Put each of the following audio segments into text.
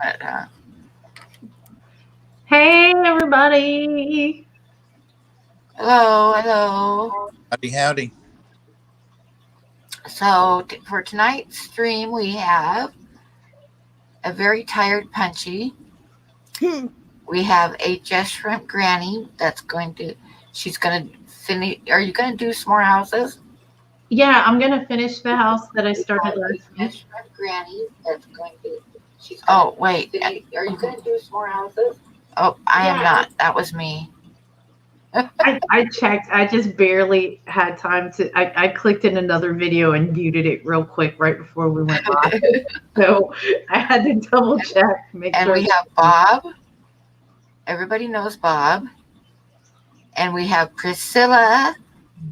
But, Hey, everybody. hello. Howdy, howdy. So for tonight's stream, we have a very tired Punchy. We have a Just Shrimp Granny she's going to finish. Are you going to do some more houses? Yeah, I'm going to finish the house that I started last week. Just Shrimp Granny that's going to. Oh, wait. Are you going to do some more houses? Oh, I am not. That was me. I checked. I just barely had time to. I clicked in another video and muted it real quick right before we went live. So I had to double check, make And sure. we have Bob. Everybody knows Bob. And we have Priscilla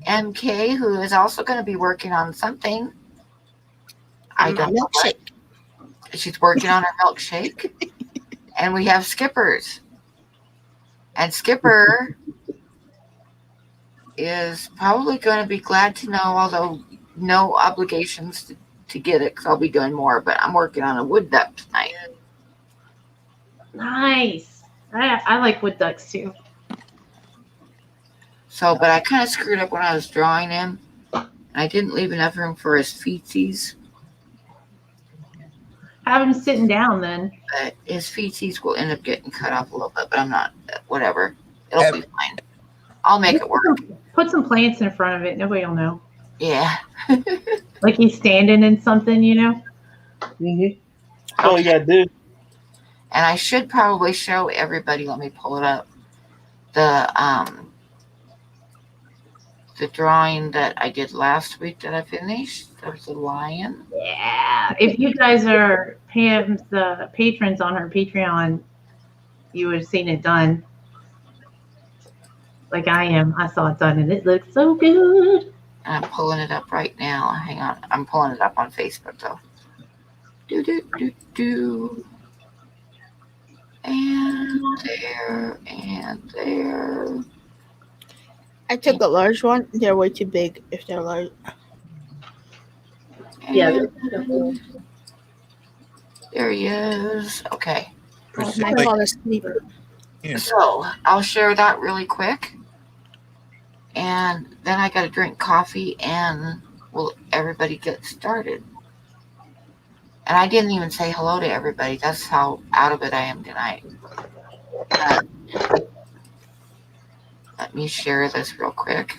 MK, who is also going to be working on something. I don't know what. She's working on her milkshake. And we have Skippers. And Skipper is probably going to be glad to know, although no obligations to get it, because I'll be doing more, but I'm working on a wood duck tonight. Nice. I like wood ducks too. So, but I kind of screwed up when I was drawing him. I didn't leave enough room for his feetsies. Have him sitting down then. But his feetsies will end up getting cut off a little bit, but I'm not, whatever. It'll be fine. I'll make it work. Put some plants in front of it. Nobody will know. Yeah. Like he's standing in something, you know? Mm-hmm. That's all you got to do. And I should probably show everybody, let me pull it up, the drawing that I did last week that I finished. There's a lion. Yeah. If you guys are the patrons on her Patreon, you would have seen it done. Like I am. I saw it done and it looks so good. I'm pulling it up right now. Hang on. I'm pulling it up on Facebook though. And there, and there. I took a large one. They're way too big if they're large. Yeah. There he is. Okay. My father's sleeper. So I'll share that really quick. And then I got to drink coffee and will everybody get started. And I didn't even say hello to everybody. That's how out of it I am tonight. Let me share this real quick.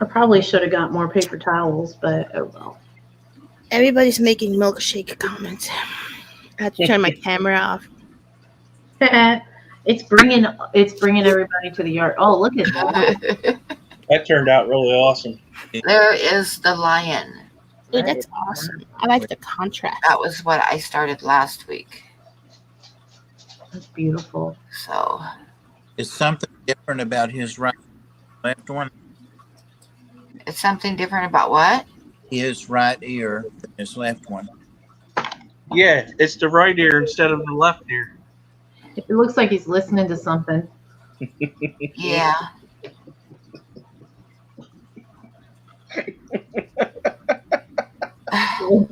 I probably should have got more paper towels, but oh well. Everybody's making milkshake comments. I had to turn my camera off. It's bringing everybody to the yard. Oh, look at that. That turned out really awesome. There is the lion. Dude, that's awesome. I like the contrast. That was what I started last week. That's beautiful. So. Is something different about his right left one? It's something different about what? His right ear than his left one. Yeah, it's the right ear instead of the left ear. It looks like he's listening to something. Yeah.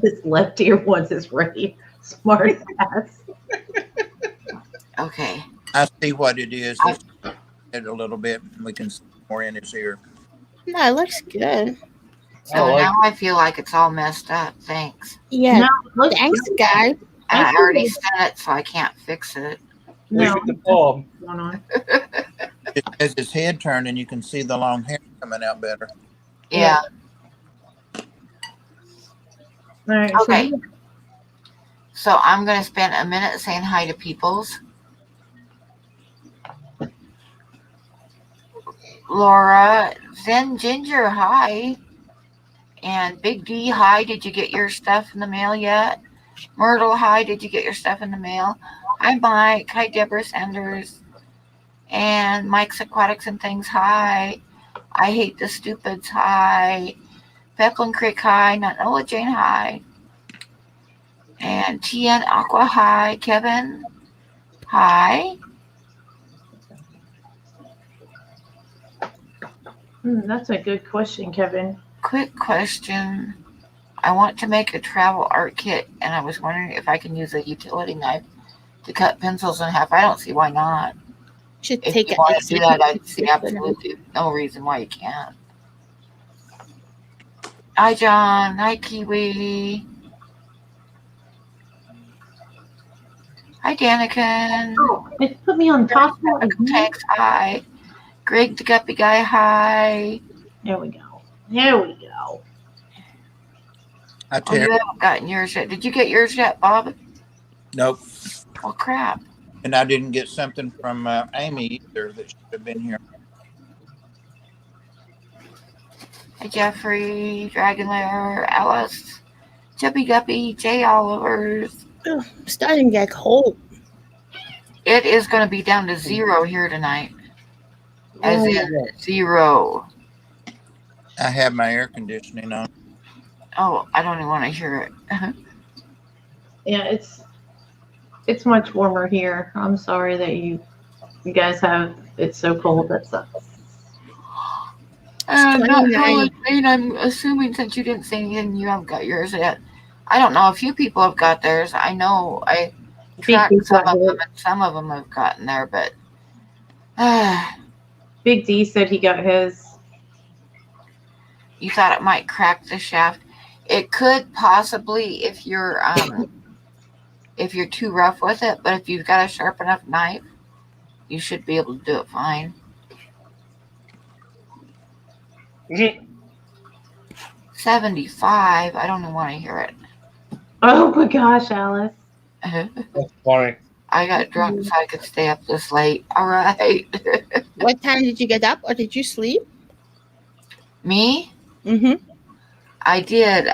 His left ear wants his right. Smart ass. Okay. I see what it is. It a little bit. We can see more in his ear. No, it looks good. So now I feel like it's all messed up. Thanks. Yeah. No, thanks, guy. And I already said it, so I can't fix it. Look at the bulb. It has his head turned, and you can see the long hair coming out better. Yeah. All right, okay. So I'm going to spend a minute saying hi to peoples. Laura, Zen Ginger, hi. And Big D, hi. Did you get your stuff in the mail yet? Myrtle, hi. Did you get your stuff in the mail? Hi, Mike. Hi, Deborah Sanders. And Mike's Aquatics and Things, hi. I Hate the Stupids, hi. Peplin Creek, hi. Nola Jane, hi. And TN Aqua, hi. Kevin, hi. That's a good question, Kevin. quick question. I want to make a travel art kit, and I was wondering if I can use a utility knife to cut pencils in half. I don't see why not. Should If take you it. want to do that, I'd see absolutely no reason why you can't. Hi, John. Hi, Kiwi. Hi, Daniken. Oh, it put me on top of it. Thanks. Hi. Greg the Guppy Guy. Hi. There we go. There we go. I Oh, tell you you, haven't gotten yours yet. Did you get yours yet, Bob? nope. Oh, crap. And I didn't get something from Amy either that should have been here. Hi, Jeffrey, Dragon Lair, Alice, Chubby Guppy, Jay Olivers. Ugh, I'm starting to get cold. It is going to be down to 0 here tonight. As in 0. I have my air conditioning on. Oh, I don't even want to hear it. Yeah, it's much warmer here. I'm sorry that you guys have it so cold. That sucks. Not 29. really. I'm assuming since you didn't say anything, you haven't got yours yet. I don't know. A few people have got theirs. I know I tracked Big D some got of his. them, and some of them have gotten there, but Big D said he got his. you thought it might crack the shaft. It could possibly if you're too rough with it, but if you've got a sharp enough knife, you should be able to do it fine. 75. I don't even want to hear it. Oh my gosh, Alice. That's funny. I got drunk so I could stay up this late. All right. What time did you get up, or did you sleep? Me? Mm-hmm. I did.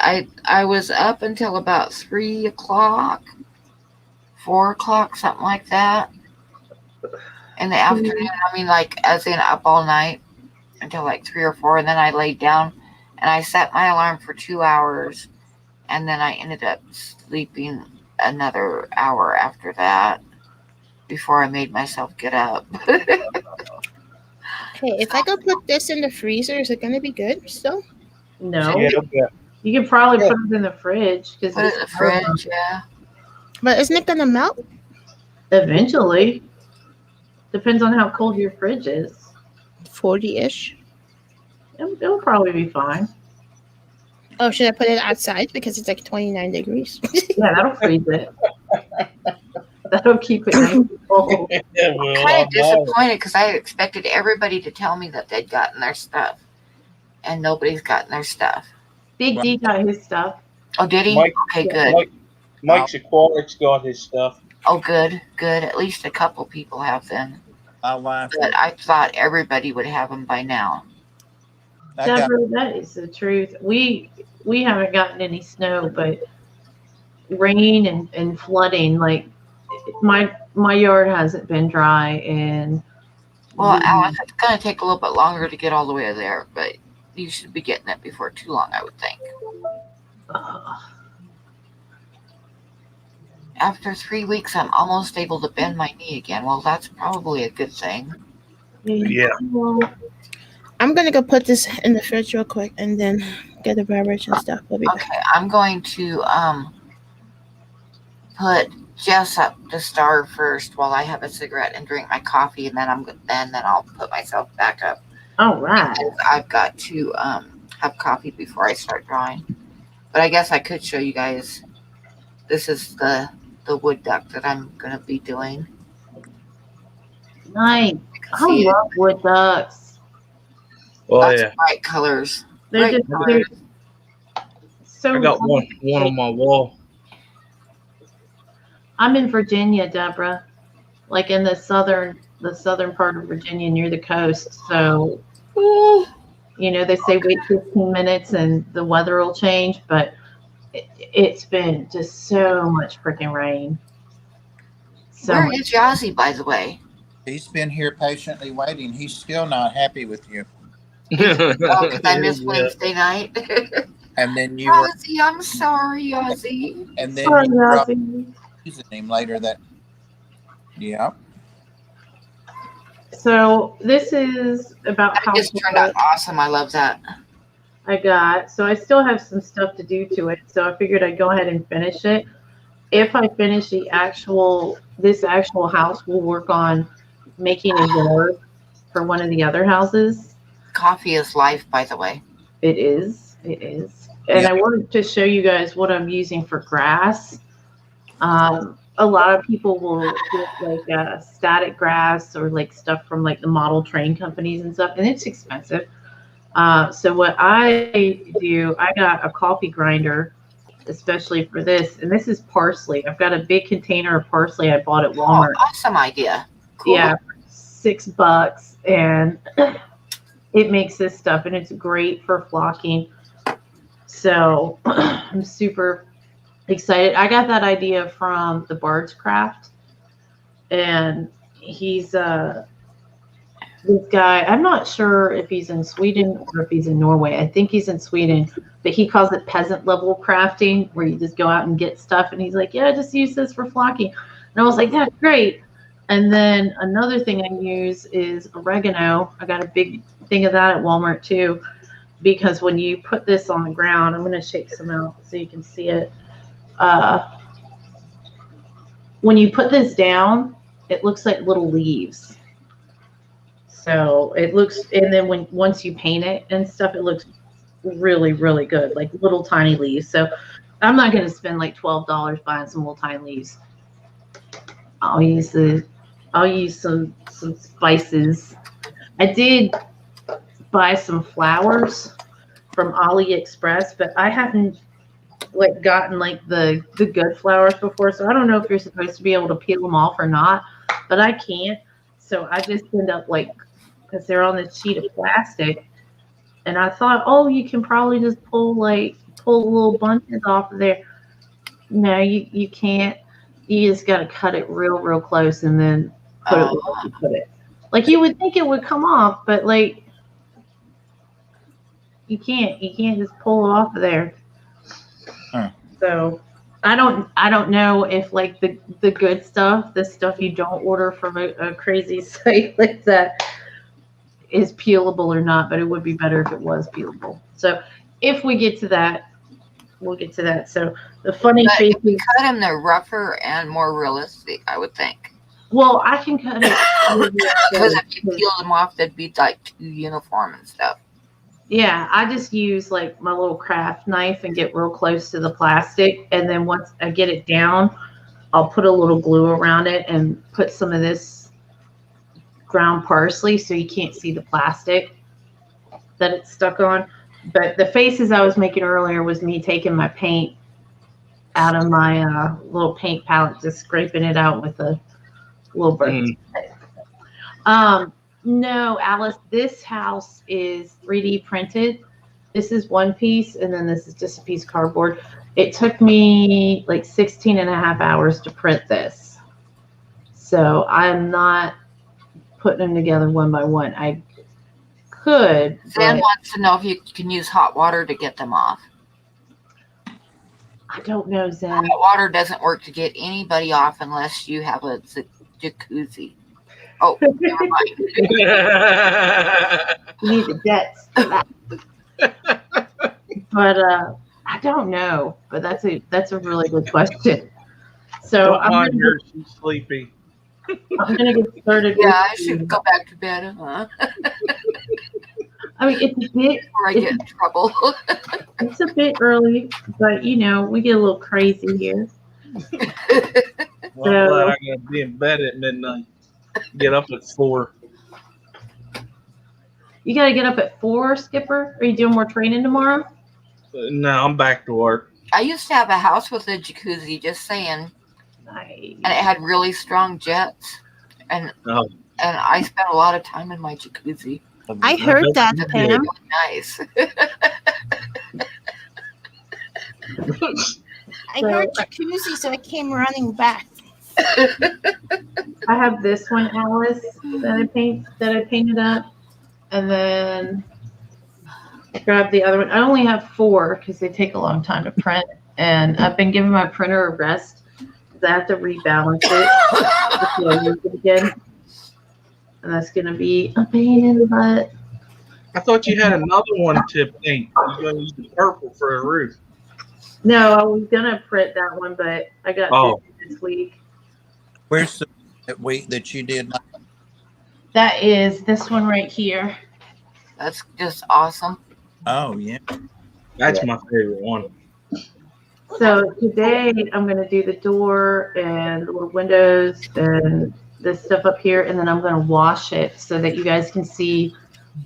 I was up until about 3 o'clock, 4 o'clock, something like that. In the afternoon, I mean, like, as in up all night until like 3 or 4, and then I laid down and I set my alarm for 2 hours, and then I ended up sleeping another hour after that before I made myself get up. Okay, if I go put this in the freezer, is it gonna be good still? No, Yeah, yeah. you could probably put it in the fridge because Put it in the fridge, yeah. But isn't it gonna melt? eventually. Depends on how cold your fridge is. 40-ish. It'll probably be fine. Oh, should I put it outside because it's like 29 degrees? Yeah, that'll freeze it. That'll keep it nice and cold. Yeah, well, Kind of disappointed because I expected everybody to tell me that they'd gotten their stuff, and nobody's gotten their stuff. Big D got his stuff. Oh, did he? Mike- Okay, good. Mike's Aquatics got his stuff. Oh, good, good. At least a couple people have them. My wife, But I thought everybody would have them by now. I got Deborah, that is the truth. We haven't gotten any snow, but rain and flooding. Like my yard hasn't been dry, and Well, Alice, it's going to take a little bit longer to get all the way there, but you should be getting it before too long, I would think. After 3 weeks, I'm almost able to bend my knee again. Well, that's probably a good thing. Yeah. I'm gonna go put this in the fridge real quick and then get the beverage and stuff. We'll be back. Okay, I'm going to put Jess up to starve first while I have a cigarette and drink my coffee, and then I'll put myself back up. All right. Because I've got to have coffee before I start drawing. But I guess I could show you guys. This is the wood duck that I'm going to be doing. Nice. I See it? love wood ducks. Oh Lots yeah. of bright colors. They're Bright just colors. so. I got one on my wall. I'm in Virginia, Deborah, like in the southern part of Virginia near the coast. So, they say wait 15 minutes and the weather will change, but it's been just so much freaking rain. So Where much. is Yazzie, by the way? he's been here patiently waiting. He's still not happy with you. Oh, because I missed Yeah. Wednesday night. And then you were, Yazzie, I'm sorry, Yazzie. and then Sorry, you brought Ozzy. using him later that. Yeah. So this is about That how just turned out awesome. I love that. So I still have some stuff to do to it. So I figured I'd go ahead and finish it. If I finish this actual house, we'll work on making a yard for one of the other houses. Coffee is life, by the way. It is. And Yeah. I wanted to show you guys what I'm using for grass. A lot of people will get like static grass or like stuff from like the model train companies and stuff, and it's expensive. So what I do, I got a coffee grinder, especially for this, and this is parsley. I've got a big container of parsley I bought at Walmart. Oh, awesome idea. Cool. Yeah, $6, and it makes this stuff, and it's great for flocking. So I'm super excited. I got that idea from the Bard's Craft, and he's this guy. I'm not sure if he's in Sweden or if he's in Norway. I think he's in Sweden, but he calls it peasant level crafting, where you just go out and get stuff. And he's like, yeah, just use this for flocking. And I was like, that's great. And then another thing I use is oregano. I got a big thing of that at Walmart too, because when you put this on the ground, I'm going to shake some out so you can see it. When you put this down, it looks like little leaves. So it looks, and then once you paint it and stuff, it looks really, really good, like little tiny leaves. So I'm not going to spend like $12 buying some little tiny leaves. I'll use some spices. I did buy some flowers from AliExpress, but I hadn't like gotten like the good flowers before, so I don't know if you're supposed to be able to peel them off or not, but I can't. So I just end up like, because they're on this sheet of plastic, and I thought, oh, you can probably just pull little bunches off of there. No, you can't. You just got to cut it real close and then put it where you put it. Like you would think it would come off, but like you can't just pull it off of there. Huh. So I don't know if like the good stuff, the stuff you don't order from a crazy site like that, is peelable or not, but it would be better if it was peelable. So if we get to that, we'll get to that. So the funny But if faces. you cut them, they're rougher and more realistic, I would think. Well, I can cut it. Because if you peel them off, they'd be like too uniform and stuff. Yeah, I just use like my little craft knife and get real close to the plastic. And then once I get it down, I'll put a little glue around it and put some of this ground parsley so you can't see the plastic that it's stuck on. But the faces I was making earlier was me taking my paint out of my little paint palette, just scraping it out with a little brush. No, Alice, this house is 3D printed. This is one piece, and then this is just a piece of cardboard. It took me like 16 and a half hours to print this. So I'm not putting them together one by one. I could. Zen but wants to know if you can use hot water to get them off. I don't know, Zen. Hot water doesn't work to get anybody off unless you have a jacuzzi. Oh, never mind. You need the debts for that. But I don't know. But that's a really good question. So Don't mind her, she's sleepy. I'm gonna get started. Yeah, I with should go back to bed, huh? I mean, it's a bit. Before I get in trouble. It's a bit early, but you know, we get a little crazy here. Well, I'm glad I gotta be in bed at midnight. Get up at 4. You gotta get up at 4, Skipper. Are you doing more training tomorrow? No, I'm back to work. I used to have a house with a jacuzzi, just saying, Nice. and it had really strong jets, and Oh. I spent a lot of time in my jacuzzi. I heard that, Yeah. Pam. Really nice. I heard jacuzzi, so I came running back. I have this one, Alice, that I painted up, and then I grabbed the other one. I only have 4 because they take a long time to print, and I've been giving my printer a rest because I have to rebalance it before I use it again, and that's gonna be a pain in the butt. I thought you had another one to paint. You're going to use the purple for a roof. No, I was gonna print that one, but I got Oh. busy this week. Where's the that you did? That is this one right here. That's just awesome. Oh yeah. That's my favorite one. So today I'm gonna do the door and the little windows and this stuff up here, and then I'm gonna wash it so that you guys can see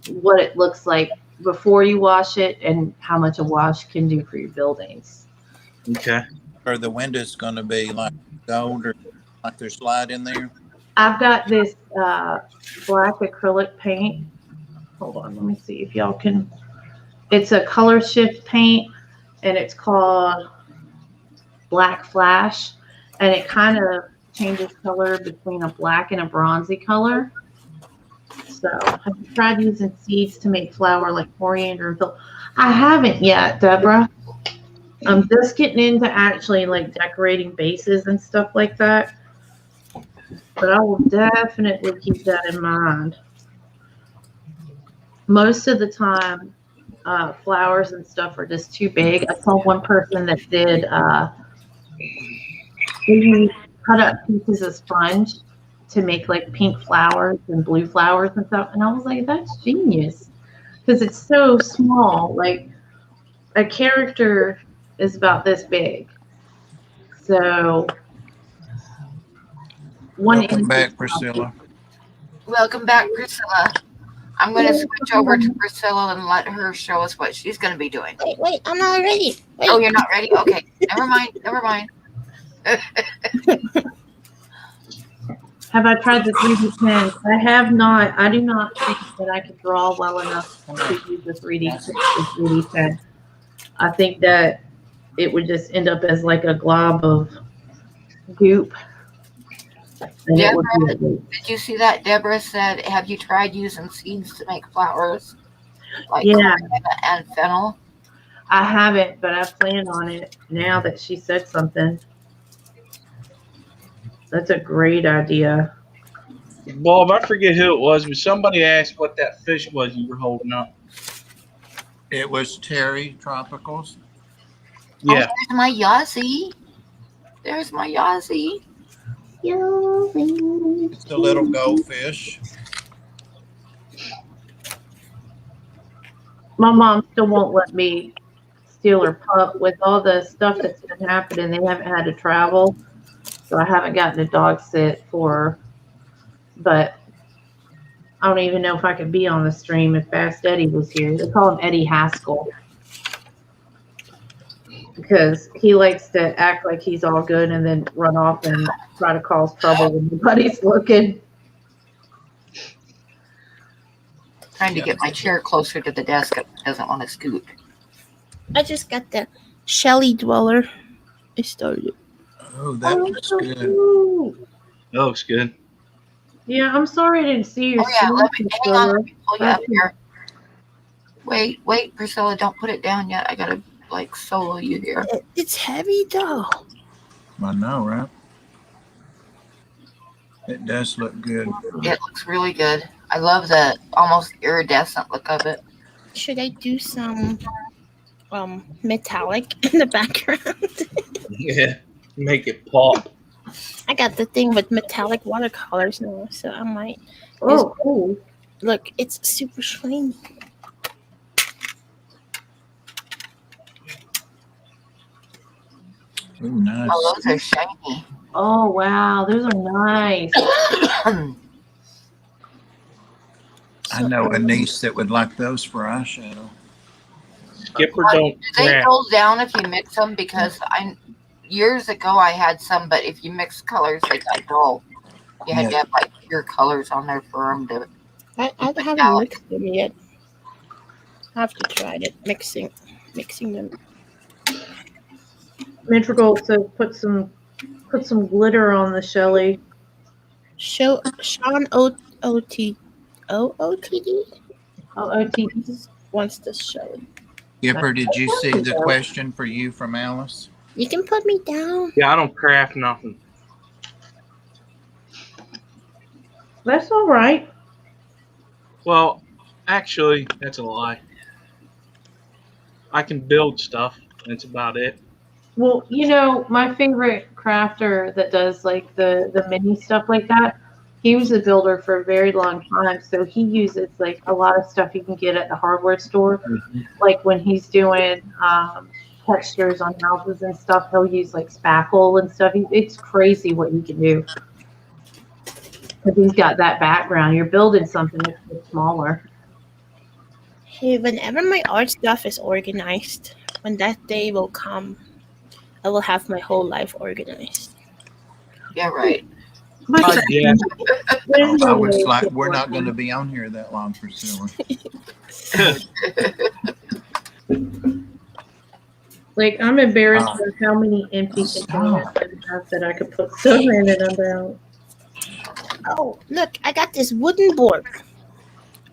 what it looks like before you wash it and how much a wash can do for your buildings. Okay. Are the windows going to be like gold or like there's slide in there? I've got this black acrylic paint. Hold on, let me see if y'all can. It's a color shift paint, and it's called Black Flash, and it kind of changes color between a black and a bronzy color. So have you tried using seeds to make flour like coriander and phil? I haven't yet, Deborah. I'm just getting into actually like decorating bases and stuff like that. But I will definitely keep that in mind. Most of the time, flowers and stuff are just too big. I saw one person that did they cut up pieces of sponge to make like pink flowers and blue flowers and stuff. And I was like, that's genius. Because it's so small. Like a character is about this big. So Welcome back, Priscilla. Welcome back, Priscilla. I'm going to switch over to Priscilla and let her show us what she's going to be doing. Wait, I'm not ready. Wait. Oh, you're not ready? Okay. Never mind. Have I tried the 3D pen? I have not. I do not think that I can draw well enough to use the 3D pen. I think that it would just end up as like a glob of goop. And it would be a waste. Did you see that? Deborah said, have you tried using seeds to make flowers? Like Yeah. coriander and fennel? I haven't, but I plan on it now that she said something. That's a great idea. Bob, I forget who it was, but somebody asked what that fish was you were holding up. It was Terry Tropicals. Oh, Yeah. there's my Yazzie. There's my Yazzie. It's a little goldfish. My mom still won't let me steal her pup with all the stuff that's been happening. They haven't had to travel, so I haven't gotten a dog sit for her. But I don't even know if I could be on the stream if Fast Eddie was here. They call him Eddie Haskell because he likes to act like he's all good and then run off and try to cause trouble when nobody's looking. Trying to get my chair closer to the desk. It doesn't want to scoot. I just got the Shelly Dweller. I started. Oh, that looks good. Ooh. That looks good. Yeah, I'm sorry I didn't see your Oh, yeah. Let me, hang on. Priscilla. Let me pull you up here. Wait, Priscilla. Don't put it down yet. I got to, like, solo you here. It's heavy though. I know, right? It does look good. It looks really good. I love the almost iridescent look of it. Should I do some metallic in the background? Yeah. Make it pop. I got the thing with metallic watercolors now, so I might Oh, cool. look. It's super shiny. Ooh, nice. Oh, those are shiny. Oh, wow. Those are nice. I know a niece that would like those for eyeshadow. Skipper don't Do they crack. dull down if you mix them? Because years ago I had some, but if you mix colors, they got dull. You had to have like pure colors on there for them to. I haven't Metallic. mixed them yet. I have to try it mixing them. Madrigal to put some glitter on the Shelly. Sean OOTD wants to show it. Gipper, did you see the question for you from Alice? You can put me down. Yeah, I don't craft nothing. That's all right. Well, Actually, that's a lie. I can build stuff. That's about it. Well, you know, my favorite crafter that does like the mini stuff like that, he was a builder for a very long time. So he uses like a lot of stuff you can get at the hardware store. Like when he's doing textures on houses and stuff, he'll use like spackle and stuff. It's crazy what he can do. Because he's got that background. You're building something that's smaller. Hey, whenever my art stuff is organized, when that day will come, I will have my whole life organized. Yeah, right. Yeah. There's I no was way like, it's we're not working. going to be on here that long, Priscilla. Like, I'm embarrassed Oh. of how many empty Stop. containers I have that I could put stuff in and I'm out. Oh, look, I got this wooden board.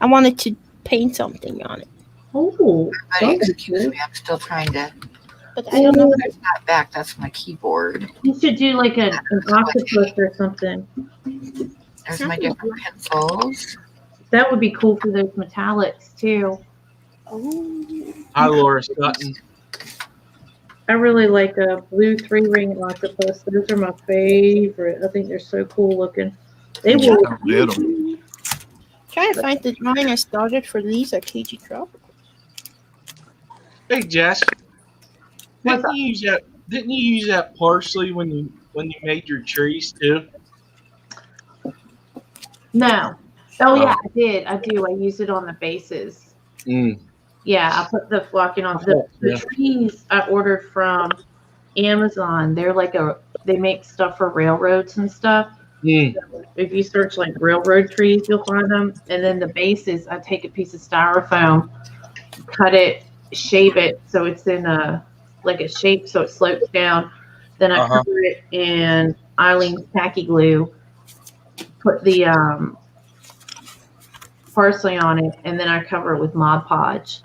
I wanted to paint something on it, Oh, Buddy, that's excuse cool. me. I'm still trying to. but I don't know. That's not back. That's my keyboard. You should do like an octopus or something. There's my different pencils. That would be cool for those metallics too. Oh, Hi, Laura Sutton. I really like a blue 3-ring octopus. Those are my favorite. I think they're so cool looking. They will. So little. trying to find the drawing I started for Lisa KG Drop. Hey, Jess. What's Didn't you use that? Didn't you use that parsley when you made your trees too? No. Oh yeah, I did. I do. I use it on the bases. Yeah, I put the flocking on the Yeah. trees I ordered from Amazon. They're like they make stuff for railroads and stuff. If you search like railroad trees, you'll find them. And then the bases, I take a piece of styrofoam, cut it, shave it so it's in a shape so it slopes down. Then I cover it in Eileen's tacky glue, put the parsley on it, and then I cover it with Mod Podge.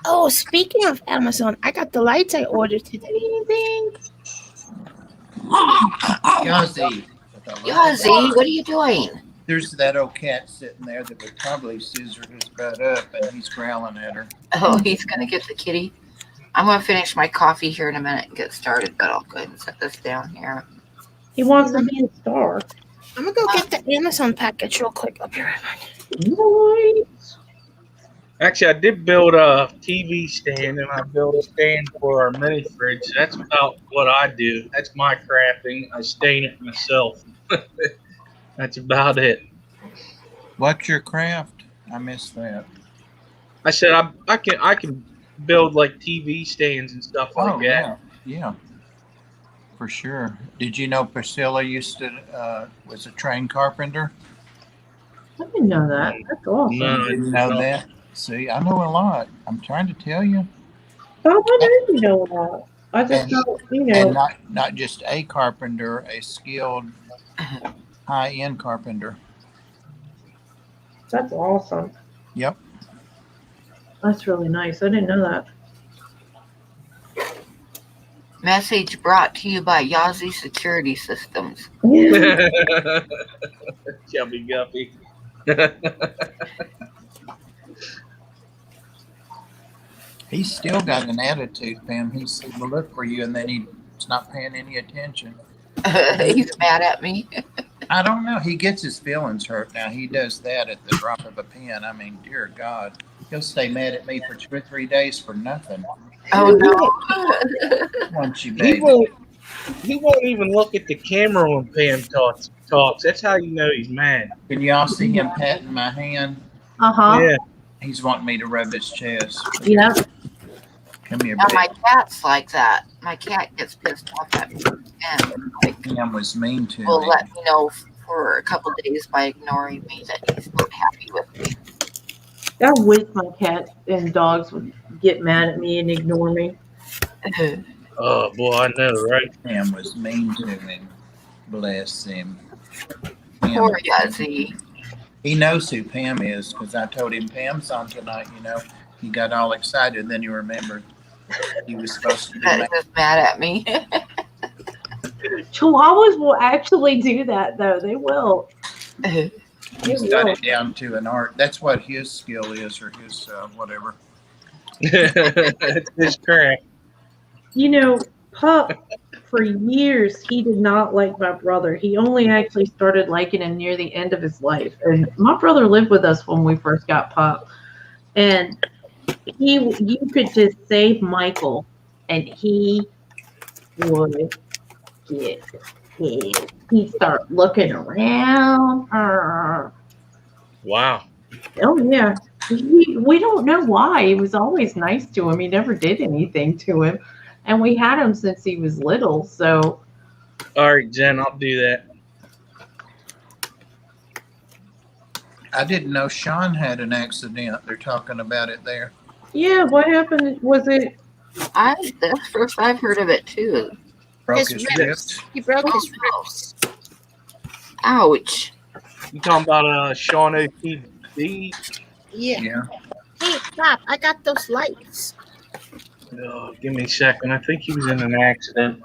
Oh, speaking of Amazon, I got the lights I ordered today. Yazzie. Yazzie, what are you doing? There's that old cat sitting there that would probably scissor his butt up, and he's growling at her. Oh, he's gonna get the kitty. I'm gonna finish my coffee here in a minute and get started, but I'll go ahead and set this down here. He wants to be a star. I'm gonna go get the Amazon package real quick. I'll be right back. Right. Actually, I did build a TV stand and I built a stand for our mini fridge. That's about what I do. That's my crafting. I stain it myself. That's about it. What's your craft? I missed that. I said I can build like TV stands and stuff like that. Yeah. For sure. Did you know Priscilla used to was a trained carpenter? I didn't know that. That's awesome. No, You didn't know that? See, I know a lot. I'm trying to tell you. Oh, I didn't know that. I just don't, And not just a carpenter, a skilled high-end carpenter. That's awesome. Yep. That's really nice. I didn't know that. Message brought to you by Yazzie Security Systems. Chubby Guppy. He's still got an attitude, Pam. He will look for you, and then he's not paying any attention. He's mad at me. I don't know. He gets his feelings hurt now. He does that at the drop of a pen. I mean, dear God. He'll stay mad at me for 2 or 3 days for nothing. Oh no. Won't you, He baby? won't even look at the camera when Pam talks. That's how you know he's mad. Can y'all see him patting my hand? Uh-huh. Yeah. He's wanting me to rub his chest. Yeah. Come here, Now baby. my cat's like that. My cat gets pissed off at me and like, Pam was mean to will me. let me know for a couple days by ignoring me that he's not happy with me. I wish my cats and dogs would get mad at me and ignore me. Oh boy, I know, right? Pam was mean to him. Bless him. Pam- Poor Yazzie. He knows who Pam is because I told him Pam's on tonight, He got all excited, then he remembered he was supposed to be That is mad at me. Chihuahuas will actually do that, though. They will. He's got it down to an art. That's what his skill is, or his whatever. It's his craft. You know, Pup, for years, he did not like my brother. He only actually started liking him near the end of his life. And my brother lived with us when we first got Pup. And you could just save Michael, and he would get pissed. He'd start looking around. Wow. Oh, yeah. We don't know why. He was always nice to him. He never did anything to him. And we had him since he was little. So, All right, Jen, I'll do that. I didn't know Sean had an accident. They're talking about it there. yeah, what happened? Was it? That's the first I've heard of it too. Broke His his ribs. ribs. He broke his ribs. Ouch. You talking about Sean OTB? Yeah. Yeah. Hey, stop. I got those lights. Oh, give me a second. I think he was in an accident.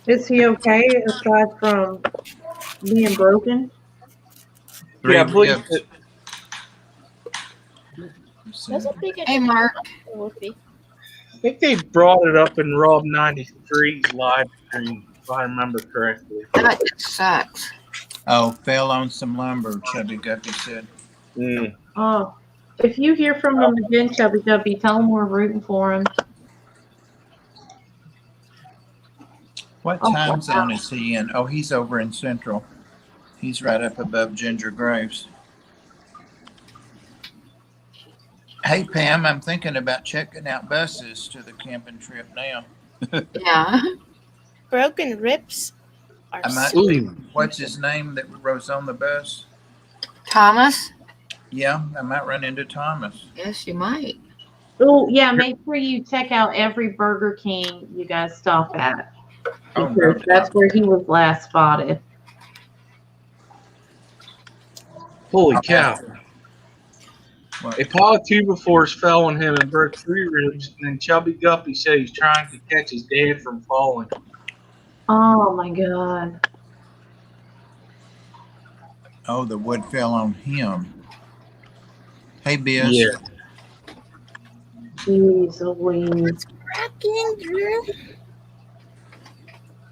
Is he okay aside from being broken? Yeah, I Three believe ribs. That's a bigger Hey, Mark. it would be. I think they brought it up in Rob 93's live stream, if I remember correctly. That just sucks. Oh, fell on some lumber, Chubby Guppy said. Mm. Oh, if you hear from him again, Chubby Guppy, tell him we're rooting for him. What Oh, time wow. zone is he in? Oh, he's over in Central. He's right up above Ginger Graves. Hey, Pam, I'm thinking about checking out buses to the camping trip now. Yeah. Broken ribs are I might so- be, what's his name that rose on the bus? Thomas? Yeah, I might run into Thomas. Yes, you might. Oh, yeah, make sure you check out every Burger King you guys stop at. Oh, Because no. that's where he was last spotted. Holy cow. What? Apollo 2 fell on him and broke 3 ribs, and then Chubby Guppy said he's trying to catch his dad from falling. Oh, my God. Oh, the wood fell on him. Hey, Biz. Yeah. Jeez Louise. cracking, Drew.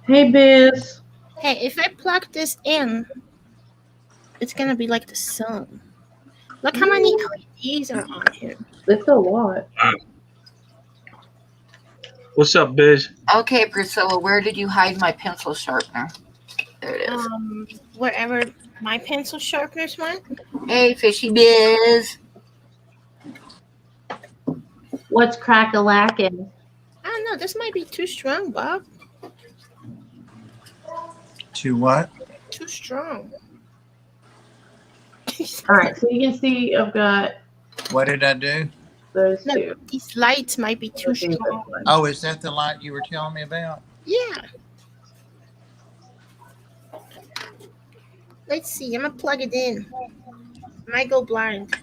Hey, Biz. Hey, if I plug this in, it's gonna be like the sun. Look how many LEDs are on here. It's a lot. What's up, Biz? Okay, Priscilla, where did you hide my pencil sharpener? There it is. Wherever my pencil sharpeners went. Hey, Fishy Biz. What's crack-a-lackin'? I don't know. This might be too strong, Bob. To what? Too strong. All right, so you can see I've got What did I do? those No, two. these lights might be too strong. Oh, is that the light you were telling me about? Yeah. Let's see. I'm gonna plug it in. Might go blind.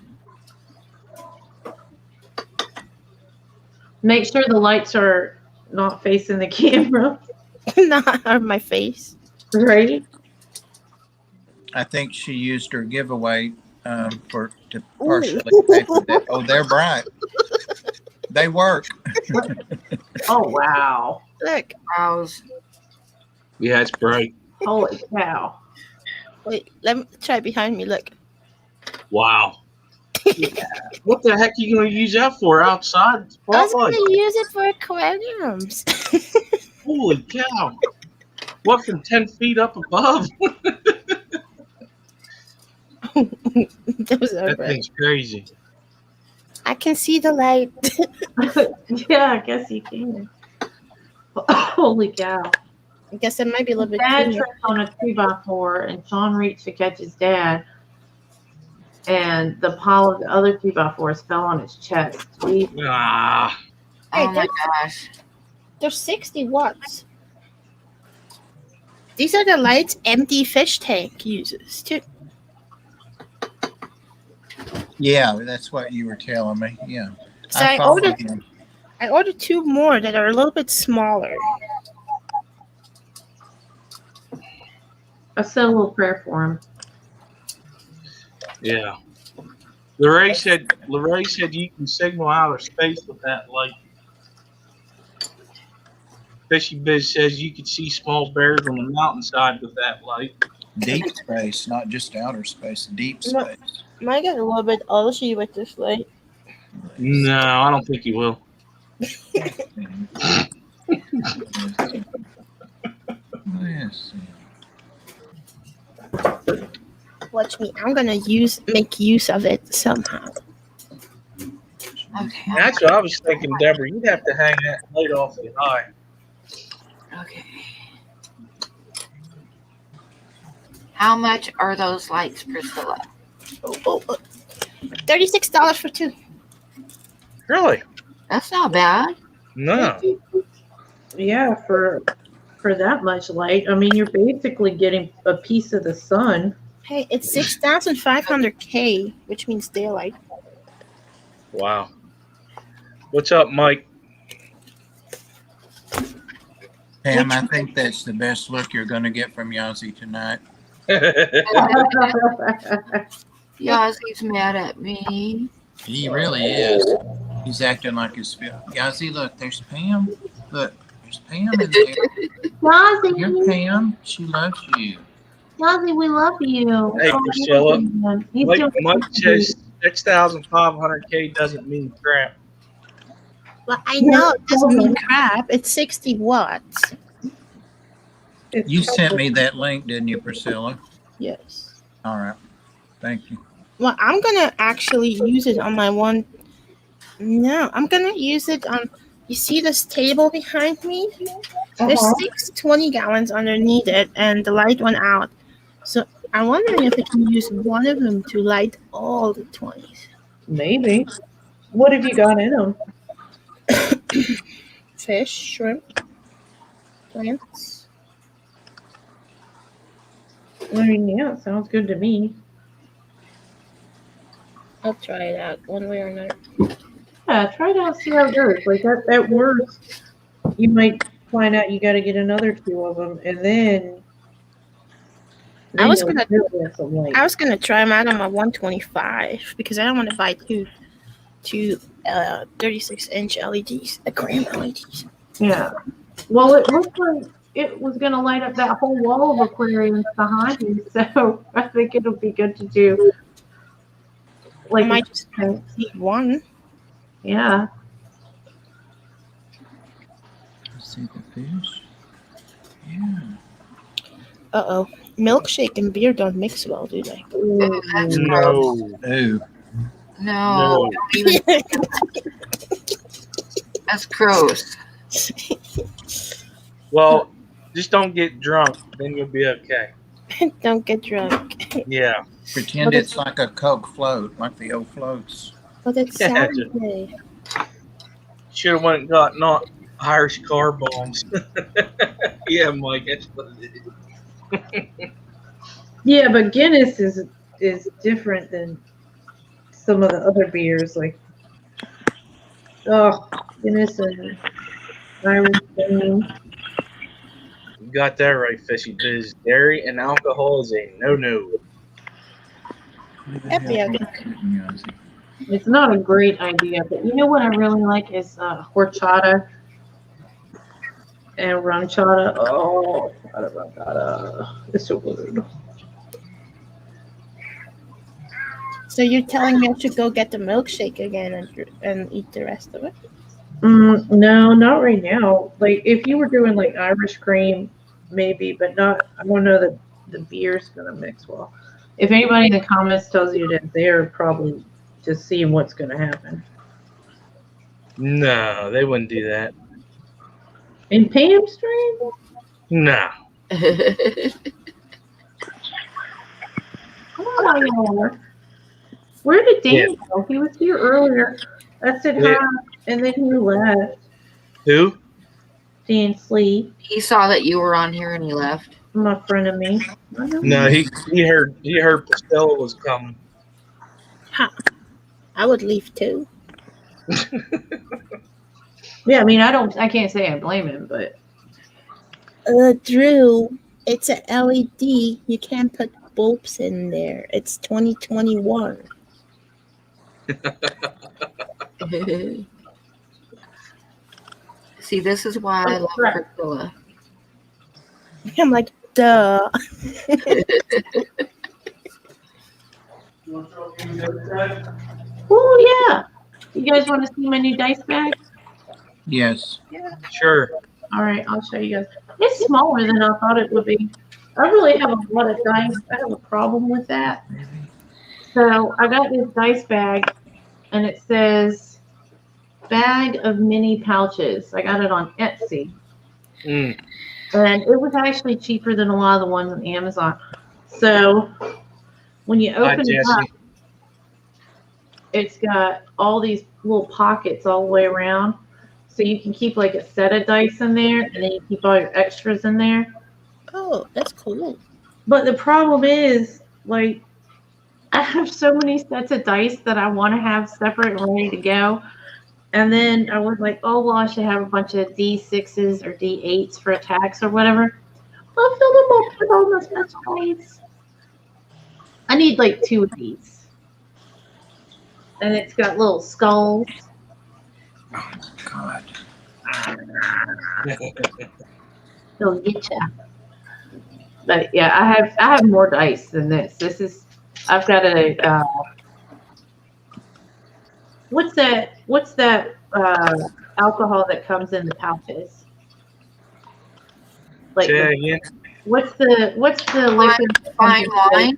Make sure the lights are not facing the camera, Not on my face. right? I think she used her giveaway to partially pay for that. Oh, they're bright. They work. Oh, wow. Look. Browse. Yeah, it's bright. Holy cow. Wait. Let me try behind me. Look. Wow. What the heck are you going to use that for outside? I was Spotlight? gonna use it for aquariums. Holy cow. What, from 10 feet up above? Those are That bright. thing's crazy. I can see the light. Yeah, I guess you can. Holy cow. I guess it might be a little bit Dad too much. tripped on a 2x4 and Sean reached to catch his dad. And the pile of the other 2x4s fell on his chest. Ah. Hey, Oh my gosh. They're 60 watts. These are the lights empty fish tank uses too. Yeah, that's what you were telling me. Yeah. So I followed ordered him. 2 more that are a little bit smaller. I said a little prayer for him. Yeah. Lorraine said you can signal outer space with that light. Fishy Biz says you could see small bears on the mountainside with that light. Deep space, not just outer space. Deep space. Might get a little bit ulgy with this light. No, I don't think you will. Let's see. Watch me. I'm gonna make use of it somehow. Okay. That's what I was thinking, Deborah. You'd have to hang that light off the eye. Okay. How much are those lights, Priscilla? $36 for 2. Really? That's not bad. No. Yeah, for that much light. I mean, you're basically getting a piece of the sun. Hey, it's 6,500 K, which means daylight. Wow. What's up, Mike? Pam, I think that's the best look you're going to get from Yazzie tonight. Yazzie's mad at me. He really is. He's acting like his feel. Yazzie, look, there's Pam. Look, there's Pam in there. Yazzie, You're Pam. She loves you. Yazzie, we love you. Hey, Priscilla. He's Mike doing says 6,500K doesn't mean crap. Well, I know it doesn't mean crap. It's 60 watts. You sent me that link, didn't you, Priscilla? Yes. All right. Thank you. Well, I'm gonna actually use it on my one. No, I'm gonna use it on. You see this table behind me? There's 6 20-gallons underneath it, and the light went out. So I'm wondering if I can use one of them to light all the 20s. Maybe. What have you got in them? Fish, shrimp, plants. I mean, yeah, it sounds good to me. I'll try it out one way or another. Yeah, try it out, see how it goes. Like at worst, you might find out you got to get another 2 of them, and then I was you'll gonna- really have some light. I was gonna try them out on my 125 because I don't want to buy two 36-inch LEDs, aquarium LEDs. Yeah. Well, it looked like it was going to light up that whole wall of aquariums behind you, so I think it'll be good to do. I Like, might just need one. yeah. See the fish? Yeah. Uh-oh. Milkshake and beer don't mix well, do they? That's gross. No. Ooh. No, don't even. That's gross. Well, just don't get drunk, then you'll be okay. Don't get drunk. Yeah. Pretend it's like a Coke float, like the old floats. But it's Yeah, Saturday. Should have went and got not Irish car bombs. Yeah, Mike, that's what it is. Yeah, but Guinness is different than some of the other beers. Like, Guinness and Irish Cream. You got that right, Fishy Biz. Dairy and alcohol is a no-no. Yeah. It's not a great idea, but you know what I really like is horchata and ranchata. Oh, ranchata. It's so good. So you're telling me I should go get the milkshake again and eat the rest of it? No, not right now. Like, if you were doing like Irish cream, maybe, but not. I don't know that the beer's gonna mix well. If anybody in the comments tells you that, they're probably just seeing what's gonna happen. No, they wouldn't do that. In Pam's stream? No. Oh, yeah. Where did Dan go? He was here earlier. I said Yeah. hi, and then he left. Who? Dan Slee, He saw that you were on here and he left. my friend of me. No, he heard Priscilla was coming. I would leave too. Yeah, I mean, I can't say I blame him, but Drew, It's a LED. You can't put bulbs in there. It's 2021. See, this is why I love Priscilla. I'm like, duh. Oh yeah. You guys want to see my new dice bag? Yes. Sure. All right, I'll show you guys. It's smaller than I thought it would be. I really have a lot of dice. I have a problem with that. So I got this dice bag, and it says bag of mini pouches. I got it on Etsy. Mm. And it was actually cheaper than a lot of the ones on Amazon. So when you Hi, open it up, Jesse. it's got all these little pockets all the way around. So you can keep like a set of dice in there, and then you keep all your extras in there. Oh, that's cool. But the problem is, like, I have so many sets of dice that I want to have separate and ready to go. And then I was like, oh, well, I should have a bunch of D6s or D8s for attacks or whatever. I'll fill them up with all this much dice. I need like 2 of these. And it's got little skulls. Oh, God. They'll get you. But yeah, I have more dice than this. I've got a what's that alcohol that comes in the pouches? Like Say that again. what's the liquid? Fine wine.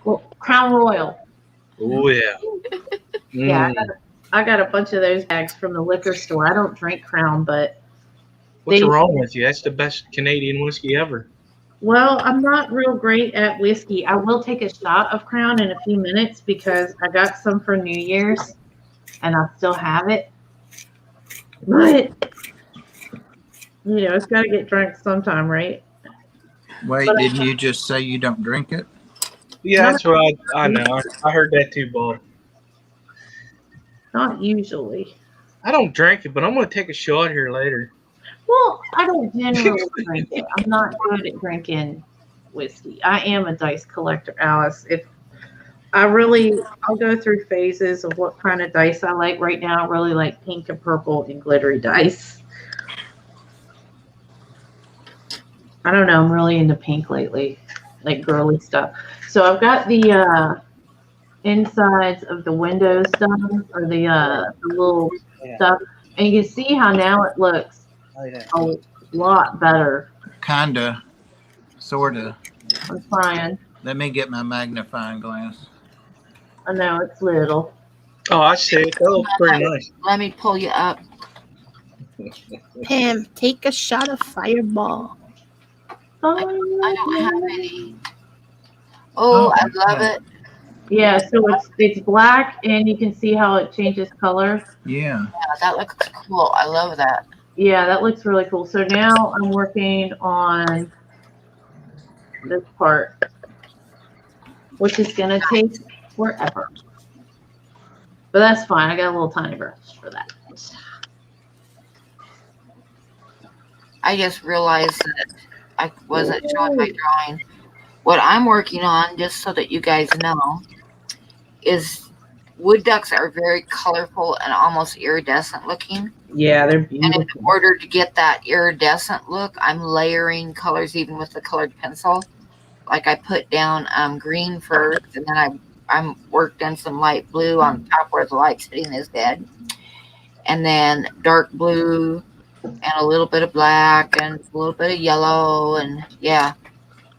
Well, Crown Royal. Oh yeah. Yeah, Mm. I got a bunch of those bags from the liquor store. I don't drink Crown, but What's they- wrong with you? That's the best Canadian whiskey ever. well, I'm not real great at whiskey. I will take a shot of Crown in a few minutes because I got some for New Year's and I still have it. But, it's got to get drunk sometime, right? Wait, But- didn't you just say you don't drink it? Yeah, that's what I know. I heard that too, Bob. Not usually. I don't drink it, but I'm gonna take a shot here later. Well, I don't generally drink it. I'm not good at drinking whiskey. I am a dice collector, Alice. I'll go through phases of what kind of dice I like. Right now, I really like pink and purple and glittery dice. I don't know. I'm really into pink lately, like girly stuff. So I've got the insides of the windows done, or the little stuff, and you can see how now it looks a lot better. Kinda. Sorta. I'm trying. Let me get my magnifying glass. I know it's little. Oh, I see it. That looks pretty nice. Let me pull you up. Pam, take a shot of Fireball. I don't have any. Oh, I love it. Yeah, so it's black, and you can see how it changes color. Yeah. Yeah, that looks cool. I love that. Yeah, that looks really cool. So now I'm working on this part, which is gonna take forever. But that's fine. I got a little tiny brush for that. I just realized that I wasn't showing my drawing. What I'm working on, just so that you guys know, is wood ducks are very colorful and almost iridescent looking. Yeah, they're And beautiful. in order to get that iridescent look, I'm layering colors even with the colored pencil. Like I put down green first, and then I'm worked in some light blue on top where the light's hitting his head. And then dark blue and a little bit of black and a little bit of yellow, and yeah.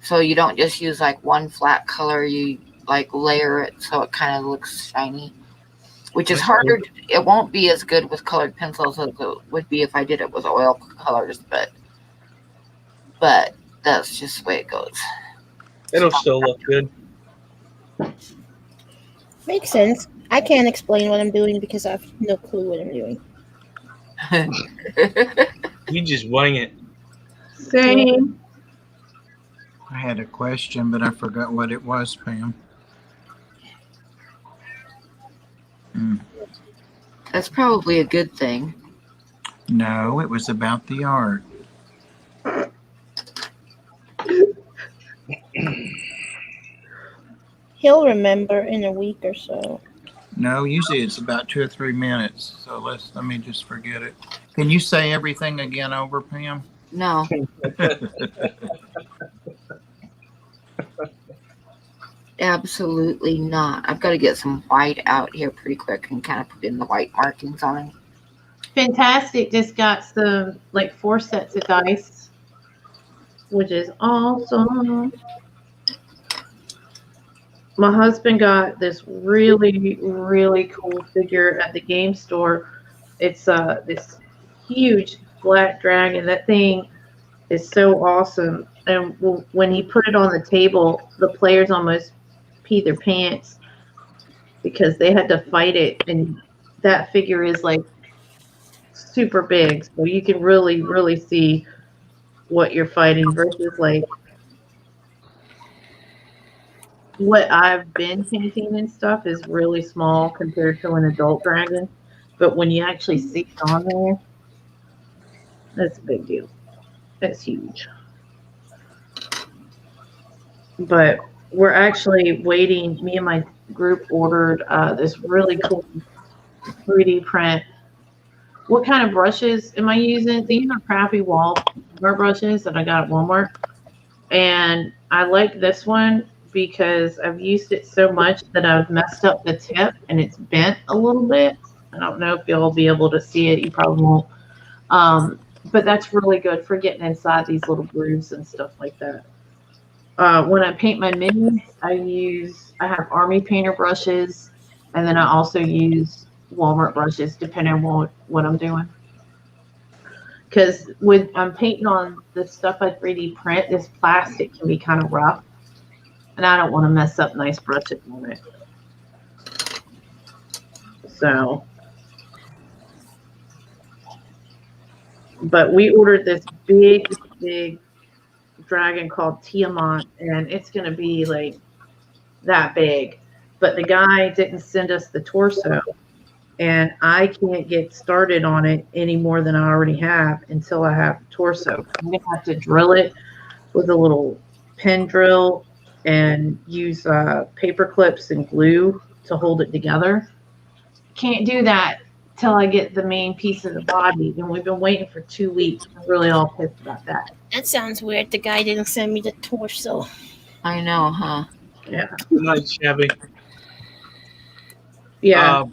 So you don't just use like one flat color, you like layer it so it kind of looks shiny. Which is harder. It won't be as good with colored pencils as it would be if I did it with oil colors, but that's just the way it goes. It'll still look good. Makes sense. I can't explain what I'm doing because I have no clue what I'm doing. You just wing it. Same. I had a question, but I forgot what it was, Pam. That's probably a good thing. No, it was about the art. He'll remember in a week or so. No, usually it's about 2 or 3 minutes. So let me just forget it. Can you say everything again over, Pam? No. Absolutely not. I've got to get some white out here pretty quick and kind of put in the white markings on it. Fantastic just got some, like 4 sets of dice, which is awesome. My husband got this really, really cool figure at the game store. It's this huge black dragon. That thing is so awesome. And when he put it on the table, the players almost peed their pants because they had to fight it. And that figure is like super big, so you can really, really see what you're fighting versus like what I've been painting and stuff is really small compared to an adult dragon. But when you actually see it on there, that's a big deal. That's huge. But we're actually waiting. Me and my group ordered this really cool 3D print. What kind of brushes am I using? These are crappy Walmart brushes that I got at Walmart. And I like this one because I've used it so much that I've messed up the tip and it's bent a little bit. I don't know if you'll be able to see it. You probably won't. But that's really good for getting inside these little grooves and stuff like that. When I paint my minis, I have Army Painter brushes, and then I also use Walmart brushes depending on what I'm doing. Because when I'm painting on the stuff I 3D print, this plastic can be kind of rough, and I don't want to mess up nice brushes on it. So, but we ordered this big dragon called Tiamat, and it's going to be like that big. But the guy didn't send us the torso, and I can't get started on it any more than I already have until I have the torso. I'm going to have to drill it with a little pen drill and use paper clips and glue to hold it together. Can't do that till I get the main piece of the body, and we've been waiting for 2 weeks. I'm really all pissed about that. That sounds weird. The guy didn't send me the torso. I know, huh? Yeah. Good night, Chevy. Yeah.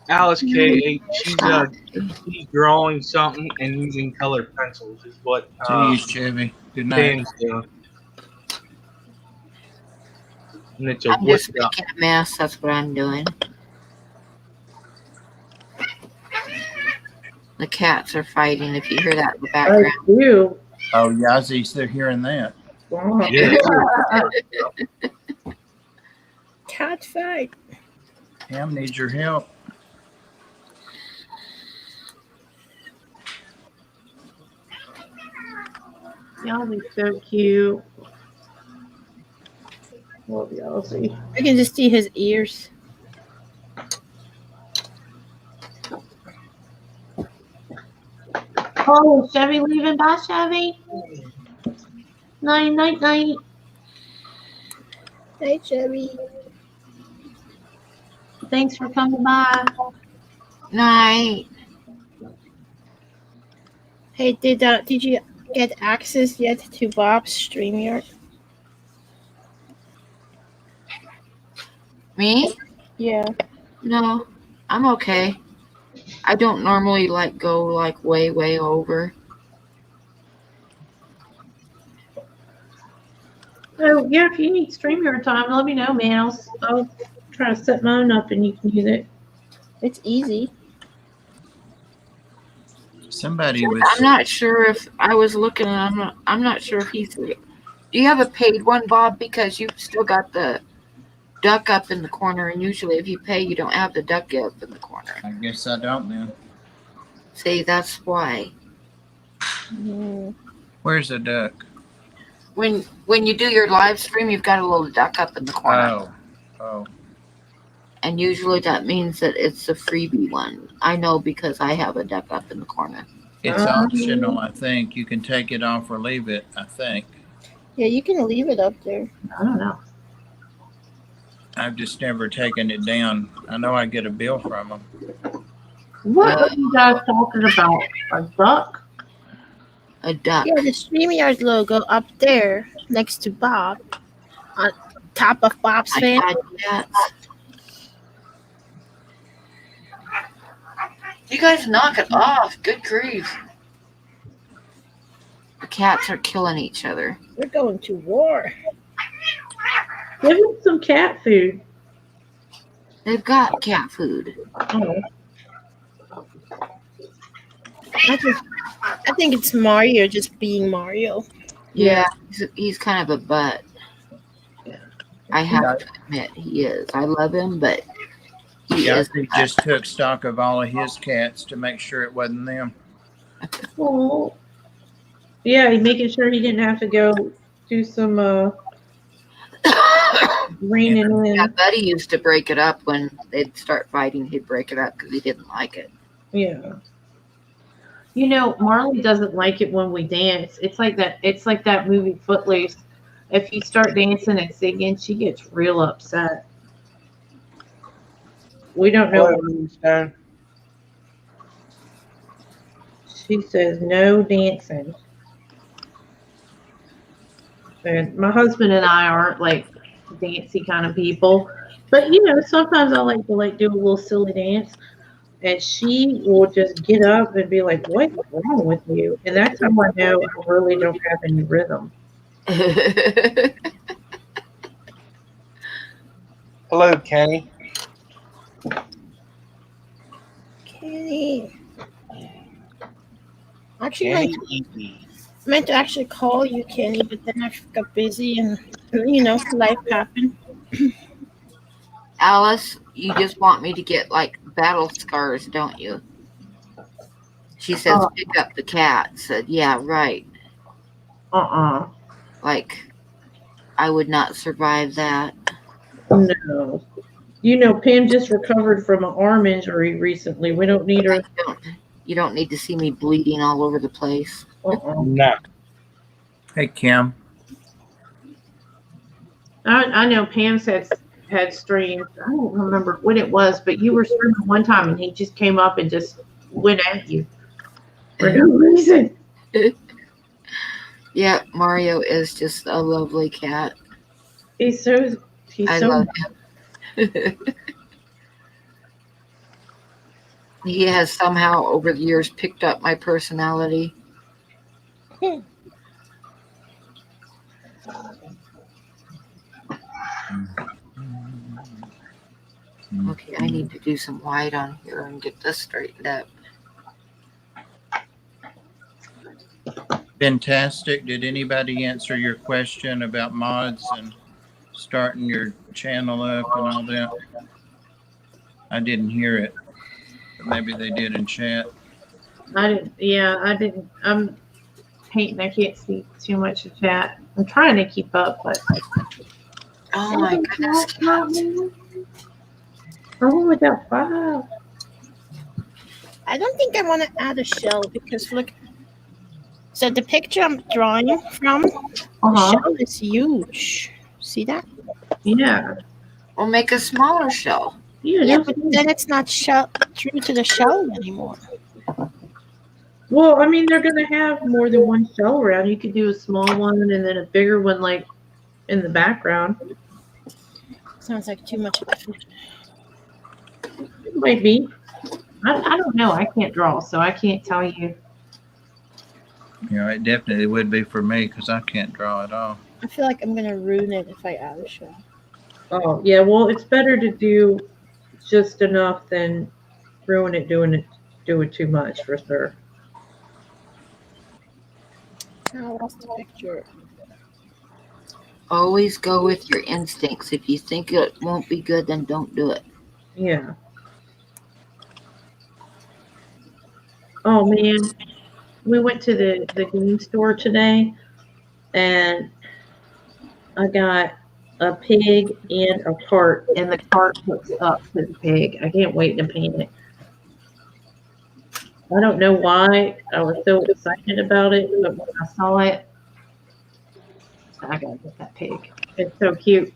Alice K8, she's drawing something and using colored pencils is what See you, Chevy. Good night. Pam's doing. And it's a I'm wood just shop. making a mess. That's what I'm doing. The cats are fighting. If you hear that in the I background. do. Oh, Yazzie, they're hearing that. Yeah. Cat fight. Pam needs your help. Y'all be so cute. Love y'all. See. I can just see his ears. Oh, Chevy leaving. Bye, Chevy. Night, night, night. Hey, Chevy. Thanks for coming by. Night. Hey, did you get access yet to Bob's StreamYard? Me? Yeah. No, I'm okay. I don't normally go way over. Oh, yeah, if you need StreamYard time, let me know, man. I'll try to set mine up and you can use it. It's easy. Somebody was. I'm not sure if I was looking. I'm not sure if he's. Do you have a paid one, Bob? Because you've still got the duck up in the corner, and usually if you pay, you don't have the duck up in the corner. I guess I don't then. See, that's why. Mm. Where's the duck? When you do your live stream, you've got a little duck up in the corner. Oh. And usually that means that it's a freebie one. I know because I have a duck up in the corner. It's optional, I think. You can take it off or leave it, I think. Yeah, you can leave it up there. I don't know. I've just never taken it down. I know I get a bill from them. What are you guys talking about? A duck? A duck. Yeah, the StreamYard logo up there next to Bob, on top of Bob's I fan. had cats. You guys knock it off. Good grief. The cats are killing each other. We're going to war. Give him some cat food. They've got cat food. Oh. I think it's Mario just being Mario. Yeah, he's kind of a butt. Yeah. I have to admit he is. I love him, but he Yeah, is. he just took stock of all of his cats to make sure it wasn't them. Oh. Yeah, he's making sure he didn't have to go do some reining in. Yeah, Buddy used to break it up when they'd start fighting. He'd break it up because he didn't like it. Yeah. You know, Marley doesn't like it when we dance. It's like that. It's like that movie Footloose. If you start dancing and singing, she gets real upset. We don't know. She says no dancing. And my husband and I aren't like dancey kind of people, but you know, sometimes I like to do a little silly dance. And she will just get up and be like, "What's wrong with you?" And that's how I know I really don't have any rhythm. Hello, Kenny. Kenny. Actually, I Kenny. meant to actually call you, Kenny, but then I got busy and, life happened. Alice, you just want me to get like battle scars, don't you? She says, pick up the cat. Said, yeah, right. Like, I would not survive that. No. You know, Pam just recovered from an arm injury recently. We don't need her. You don't need to see me bleeding all over the place. No. Hey, Kim. I know Pam's had streams. I don't remember when it was, but you were streaming one time and he just came up and just went at you for no reason. Yeah, Mario is just a lovely cat. He's I so love him. He has somehow over the years picked up my personality. Okay, I need to do some white on here and get this straightened up. Fantastic. Did anybody answer your question about mods and starting your channel up and all that? I didn't hear it, but maybe they did in chat. I didn't. I'm painting. I can't see too much of chat. I'm trying to keep up, but Oh my goodness. Cats. oh, we got 5. I don't think I want to add a shell because look. So the picture I'm drawing from, the shell is huge. See that? Yeah. We'll make a smaller shell. Yeah, but then it's not true to the shell anymore. Well, I mean, they're gonna have more than one shell around. You could do a small one and then a bigger one, like in the background. Sounds like too much effort. It might be. I don't know. I can't draw, so I can't tell you. You know, it definitely would be for me because I can't draw at all. I feel like I'm gonna ruin it if I add a shell. Oh, yeah. Well, it's better to do just enough than ruin it doing too much for sure. I lost the picture. Always go with your instincts. If you think it won't be good, then don't do it. Yeah. Oh man, we went to the game store today, and I got a pig and a cart, and the cart hooks up to the pig. I can't wait to paint it. I don't know why I was so excited about it, but when I saw it, I gotta get that pig. It's so cute.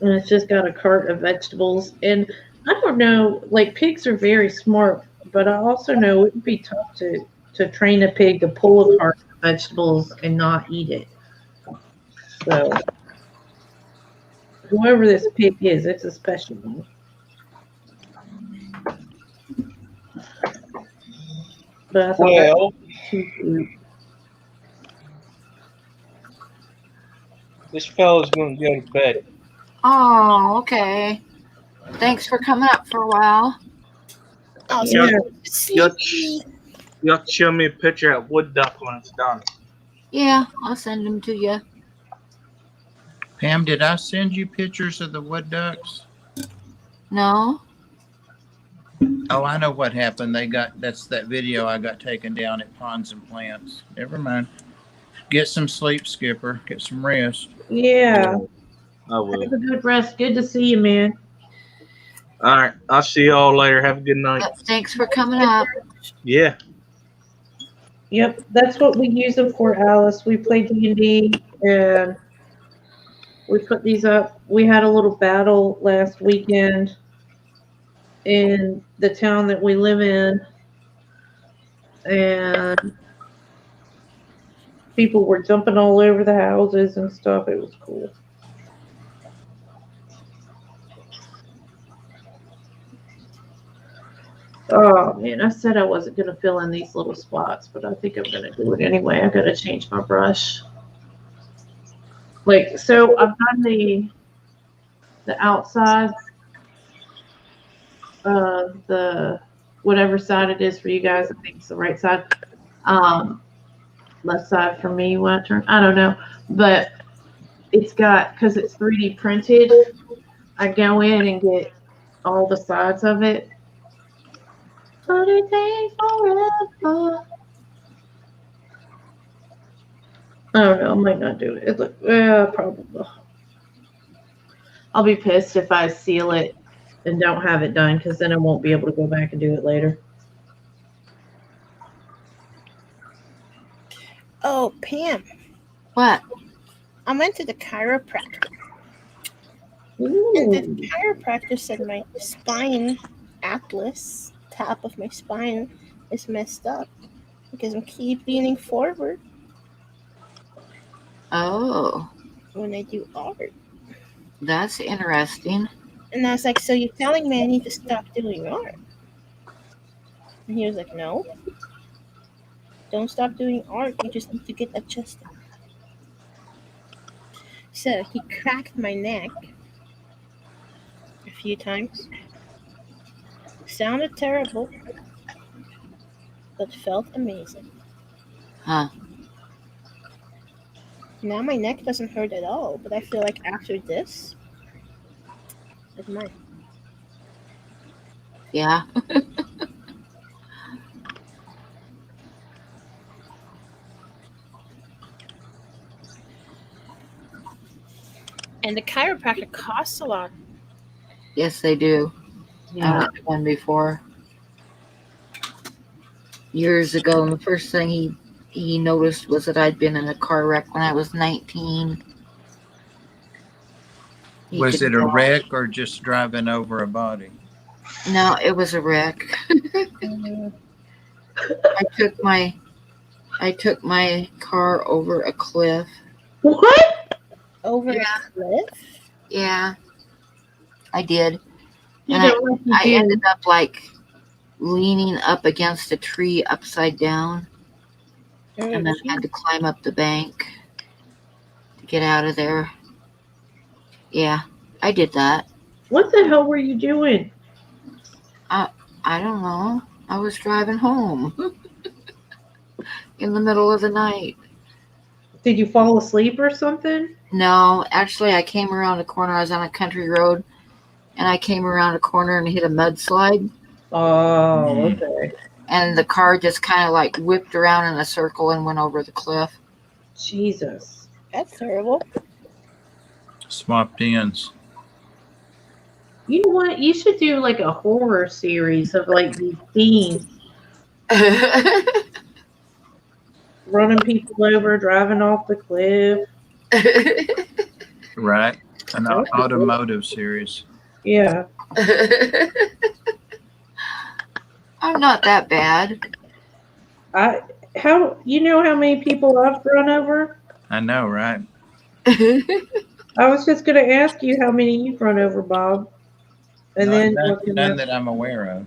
and it's just got a cart of vegetables. And I don't know, like pigs are very smart, but I also know it would be tough to train a pig to pull a cart of vegetables and not eat it. So whoever this pig is, it's a special one. But I thought Well, too cute. this fella's gonna go to bed. Oh, okay. Thanks for coming up for a while. Oh, Yeah. sleepy. You have to show me a picture of wood duck when it's done. Yeah, I'll send them to you. Pam, did I send you pictures of the wood ducks? No? Oh, I know what happened. That's that video I got taken down at Ponds and Plants. Never mind. Get some sleep, Skipper. Get some rest. Yeah. I will. Have a good rest. Good to see you, man. All right. I'll see y'all later. Have a good night. Thanks for coming up. Yeah. Yep, that's what we use them for, Alice. We play D&D, and we put these up. We had a little battle last weekend in the town that we live in, and people were jumping all over the houses and stuff. It was cool. Oh man, I said I wasn't gonna fill in these little spots, but I think I'm gonna do it anyway. I gotta change my brush. Like, so I've done the outside of the whatever side it is for you guys. I think it's the right side. Left side for me when I turn. I don't know, but it's got, because it's 3D printed. I go in and get all the sides of it. But it takes forever. I don't know. I might not do it. Probably. I'll be pissed if I seal it and don't have it done, because then I won't be able to go back and do it later. Oh, Pam, What? I went to the chiropractor, Ooh. and the chiropractor said my spine atlas, top of my spine, is messed up because I keep leaning forward Oh, when I do art. that's interesting. And I was like, so you're telling me I need to stop doing art? And he was like, no. Don't stop doing art. You just need to get adjusted. So he cracked my neck a few times. Sounded terrible, but felt amazing. Huh. Now my neck doesn't hurt at all, but I feel like after this, it might. Yeah. And the chiropractor costs a lot. Yes, they do. I Yeah. went to one before. Years ago, and the first thing he noticed was that I'd been in a car wreck when I was 19. He Was could it a tell. wreck or just driving over a body? No, it was a wreck. I took my car over a cliff. What? Over Yeah. a cliff? Yeah, I did. You And don't like you I do. ended up like leaning up against a tree upside down, and then had to climb up the bank to get out of there. Yeah, I did that. What the hell were you doing? I don't know. I was driving home in the middle of the night. Did you fall asleep or something? No, actually, I came around a corner. I was on a country road, and I came around a corner and hit a mudslide. Oh, okay. And the car just kind of like whipped around in a circle and went over the cliff. Jesus. That's terrible. Swapped ends. You know what? You should do like a horror series of like these scenes. Running people over, driving off the cliff. Right. An automotive series. Yeah. I'm not that bad. How many people I've run over? I know, right? I was just gonna ask you how many you've run over, Bob. And None that I'm aware of.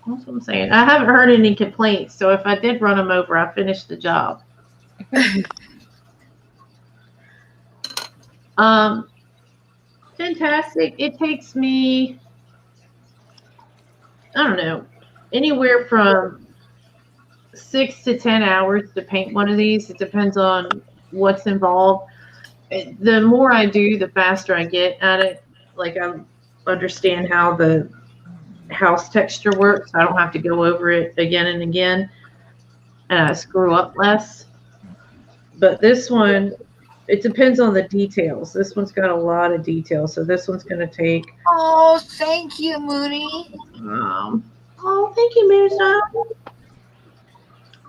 That's what I'm saying. I haven't heard any complaints, so if I did run them over, I finished the job. Fantastic. It takes me, I don't know, anywhere from 6 to 10 hours to paint one of these. It depends on what's involved. The more I do, the faster I get at it. Like I understand how the house texture works. I don't have to go over it again and again, and I screw up less. But this one, it depends on the details. This one's got a lot of details, so this one's going to take. Oh, thank you, Mooney. Thank you, Mirza.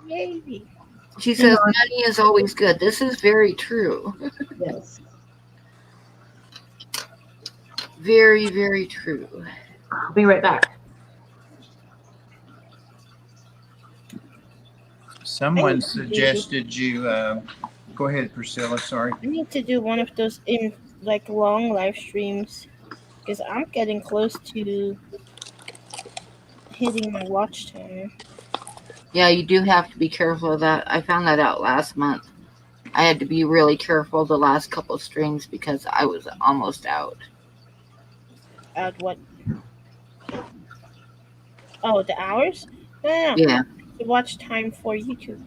Yay. She says money is always good. This is very true. Yes. Very, very true. I'll be right back. Someone suggested you. Go ahead, Priscilla. Sorry. I need to do one of those in like long live streams because I'm getting close to hitting my watch time. Yeah, you do have to be careful of that. I found that out last month. I had to be really careful the last couple of streams because I was almost out. At what? Oh, the hours? No. Yeah. The watch time for YouTube.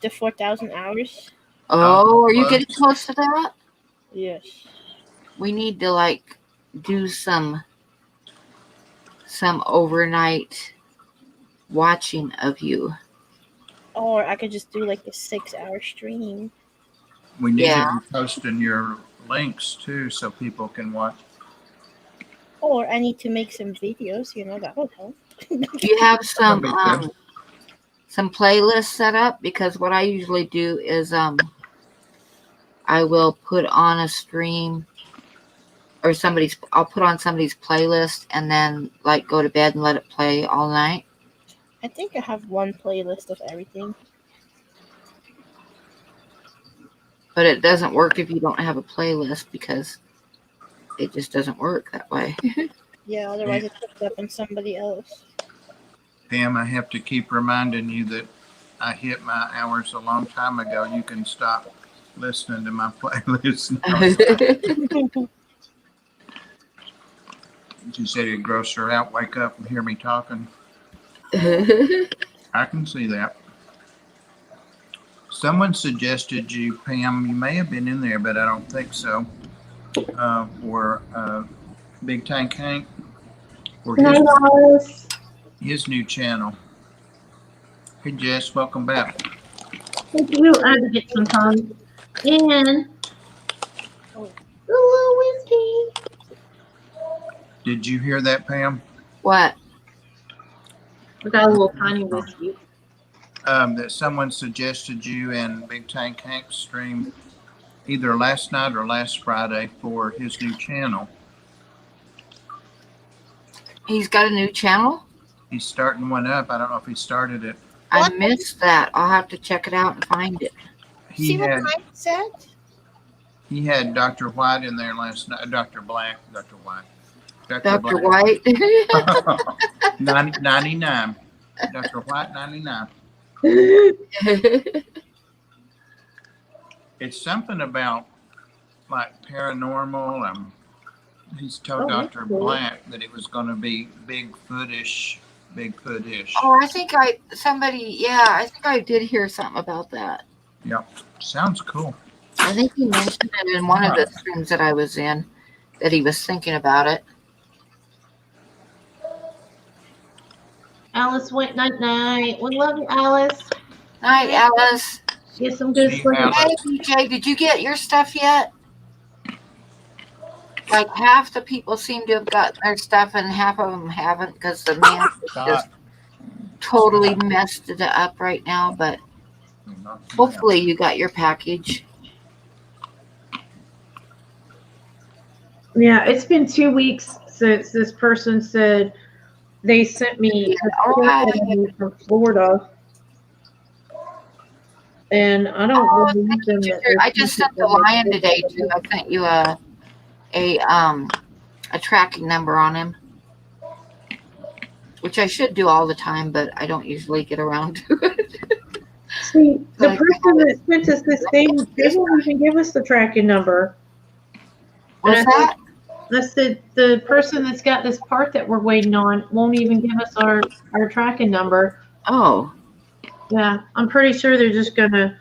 The 4,000 hours? Oh, are you getting close to that? Yes. We need to do some overnight watching of you. Or I could just do like a 6-hour stream. We need Yeah. to be posting your links too, so people can watch. Or I need to make some videos, that would help. Do you have some That'd be good. some playlists set up? Because what I usually do is I will put on a stream or I'll put on somebody's playlist and then go to bed and let it play all night. I think I have one playlist of everything. But it doesn't work if you don't have a playlist because it just doesn't work that way. Yeah, otherwise it's picked up on somebody else. Pam, I have to keep reminding you that I hit my hours a long time ago. You can stop listening to my playlist now. She said it'd gross her out, wake up and hear me talking. I can see that. Someone suggested you, Pam, you may have been in there, but I don't think so, for Big Tank Hank, for his new channel. Hey, Jess, welcome back. Thank you. I had to get some time. And a little whiskey. Did you hear that, Pam? What? We got a little tiny whiskey. That someone suggested you and Big Tank Hank stream either last night or last Friday for his new channel. He's got a new channel? He's starting one up. I don't know if he started it. I missed that. I'll have to check it out and find it. He See what had Mike said? he had Dr. White in there last night. Dr. Black, Dr. White. Dr. White. 99. Dr. White 99. It's something about paranormal. He's told Dr. Black that it was going to be Bigfoot-ish. Oh, I think I did hear something about that. Yep. Sounds cool. I think he mentioned it in one of the streams that I was in, that he was thinking about it. Alice went night-night. We love you, Alice. Night, Alice. Get some good See, sleep. Alice. Hey, BJ, did you get your stuff yet? Half the people seem to have gotten their stuff and half of them haven't because the man just totally messed it up right now. But hopefully you got your package. Yeah, it's been 2 weeks since this person said they sent me a All report right. from Florida, and I don't Oh, believe thank you, them that Ginger. they're I just sent the lion today too. I sent you a a tracking number on him, which I should do all the time, but I don't usually get around to it. See, the Like, person that sent us this thing, they won't even give us the tracking number. what's And I that? That's the person that's got this part that we're waiting on won't even give us our tracking number. Oh, Yeah, I'm pretty sure they're just gonna.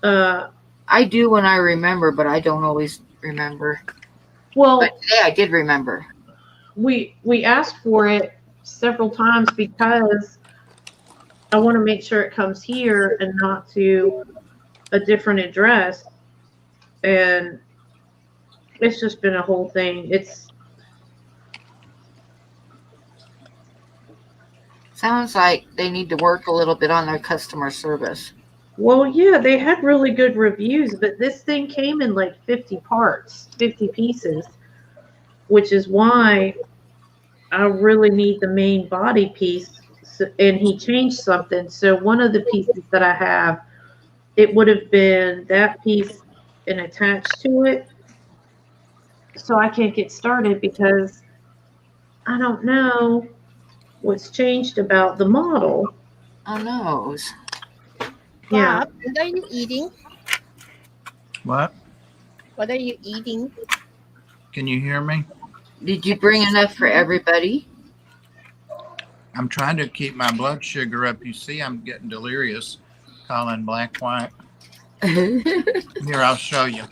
I do when I remember, but I don't always remember. Well, But today I did remember. we asked for it several times because I want to make sure it comes here and not to a different address, and it's just been a whole thing. Sounds like they need to work a little bit on their customer service. Well, yeah, they had really good reviews, but this thing came in like 50 parts, 50 pieces, which is why I really need the main body piece. And he changed something. So one of the pieces that I have, it would have been that piece and attached to it. So I can't get started because I don't know what's changed about the model. Oh no. Yeah. Bob, what are you eating? What? What are you eating? Can you hear me? Did you bring enough for everybody? I'm trying to keep my blood sugar up. You see, I'm getting delirious. Calling black white. Here, I'll show you.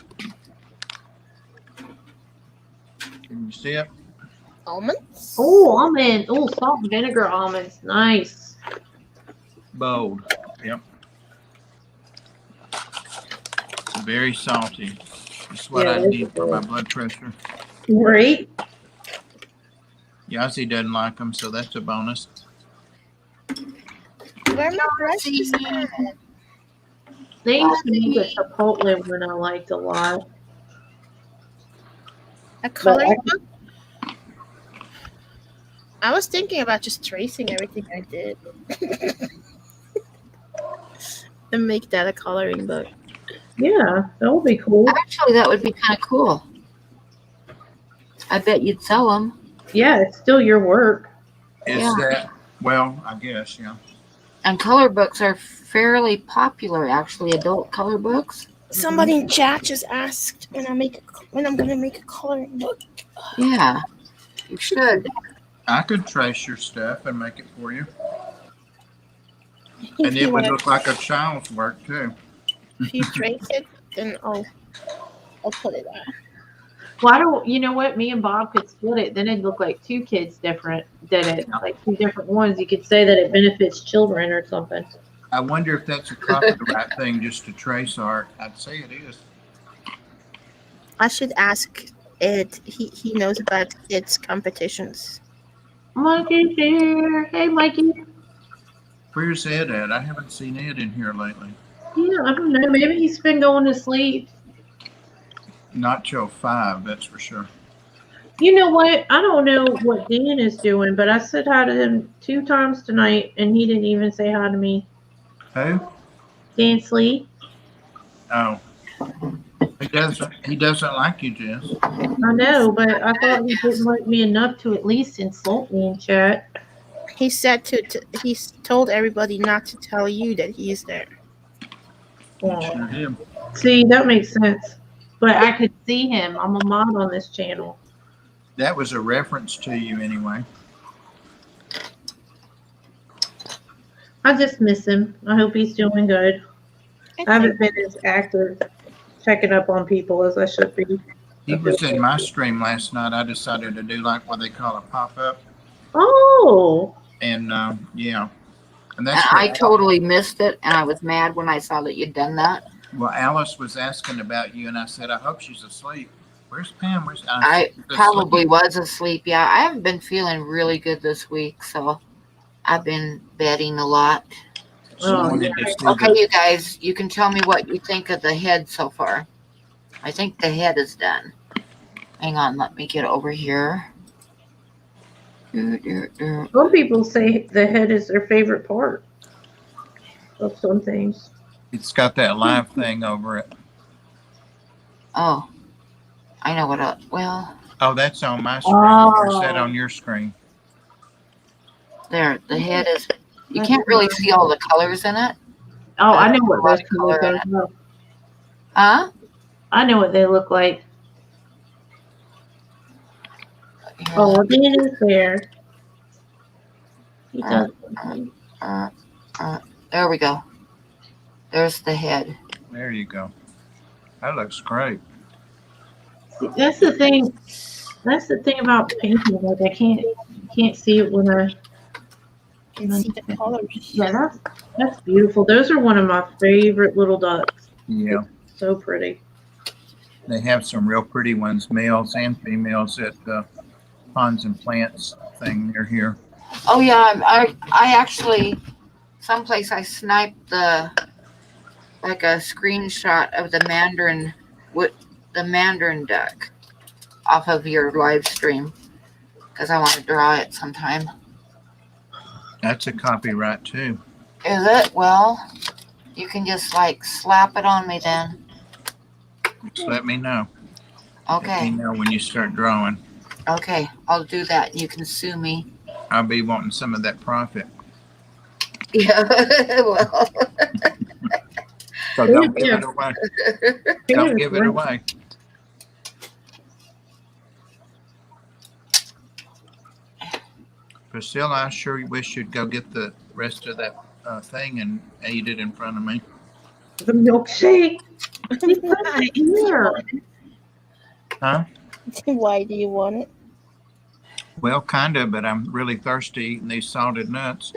Can you see it? Almonds? Oh, almond. Oh, salt and vinegar almonds. Nice. Bold. Yep. Very salty. That's what Yeah, I it's need for my good. blood pressure. Great. Yazzie doesn't like them, so that's a bonus. Where my brush is at? They used to make a Chipotle one I liked a lot. A coloring book? I was thinking about just tracing everything I did. And make that a coloring book. Yeah, that would be cool. Actually, that would be kind of cool. I bet you'd sell them. Yeah, it's still your work. Is Yeah. that, well, I guess, yeah. And color books are fairly popular, actually, adult color books. Somebody in chat just asked when I'm gonna make a coloring book. Yeah, you should. I could trace your stuff and make it for you. If And you it would wanna- look like a child's work, too. if you trace it, then I'll put it on. Well, I don't. You know what? Me and Bob could split it. Then it'd look like two kids different did it, like two different ones. You could say that it benefits children or something. I wonder if that's a copyright thing just to trace art. I'd say it is. I should ask Ed. He knows about Ed's competitions. Mikey's here. Hey, Mikey. Where's Ed at? I haven't seen Ed in here lately. Yeah, I don't know. Maybe he's been going to sleep. Not till 5, that's for sure. You know what? I don't know what Dan is doing, but I said hi to him 2 times tonight, and he didn't even say hi to me. Who? Dan Slee. Oh. He doesn't like you, Jess. I know, but I thought he didn't like me enough to at least insult me in chat. He said he's told everybody not to tell you that he's there. Sure did. See, that makes sense. But I could see him. I'm a mod on this channel. That was a reference to you anyway. I just miss him. I hope he's doing good. I haven't been as active checking up on people as I should be. He was in my stream last night. I decided to do like what they call a pop-up. Oh, And yeah. And And that's I what, totally missed it, and I was mad when I saw that you'd done that. well, Alice was asking about you, and I said, I hope she's asleep. Where's Pam? I probably was asleep. Yeah, I haven't been feeling really good this week, so I've been betting a lot. She wanted to see Okay, the, you guys, you can tell me what you think of the head so far. I think the head is done. Hang on, let me get over here. Some people say the head is their favorite part of some things. It's got that live thing over it. Oh, I know what. Well, Oh, that's on my screen. Or is that Oh. on your screen? there. The head is. You can't really see all the colors in it. Oh, I know A what lot those of color colors in are. Huh? I know what they look like. Here, Oh, it is there. He does. there we go. There's the head. There you go. That looks great. That's the thing. That's the thing about painting. Like I can't see it when I. You can see the colors. Yeah, that's beautiful. Those are one of my favorite little ducks. Yeah. So pretty. They have some real pretty ones, males and females, at the ponds and plants thing near here. Oh yeah, I actually someplace I sniped like a screenshot of the mandarin duck off of your live stream because I want to draw it sometime. That's a copyright too. Is it? Well, you can just like slap it on me then. Just let me know. Let me Okay. know when you start drawing. Okay, I'll do that. You can sue me. I'll be wanting some of that profit. Yeah. Well. So don't give it away. Don't give it away. Priscilla, I sure wish you'd go get the rest of that thing and eat it in front of me. The milkshake. Here. Huh? Why do you want it? Well, kind of, but I'm really thirsty eating these salted nuts.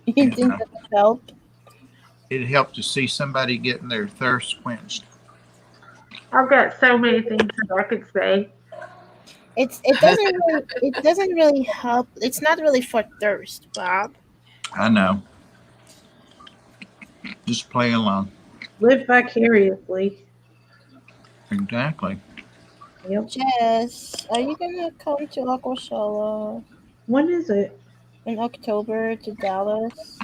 You Yeah. think that would help? It'd help to see somebody getting their thirst quenched. I've got so many things that I could say. It doesn't really help. It's not really for thirst, Bob. I know. Just play along. Live vicariously. Exactly. Yep. Jess, are you gonna come to Aquashella When is it? in October to Dallas?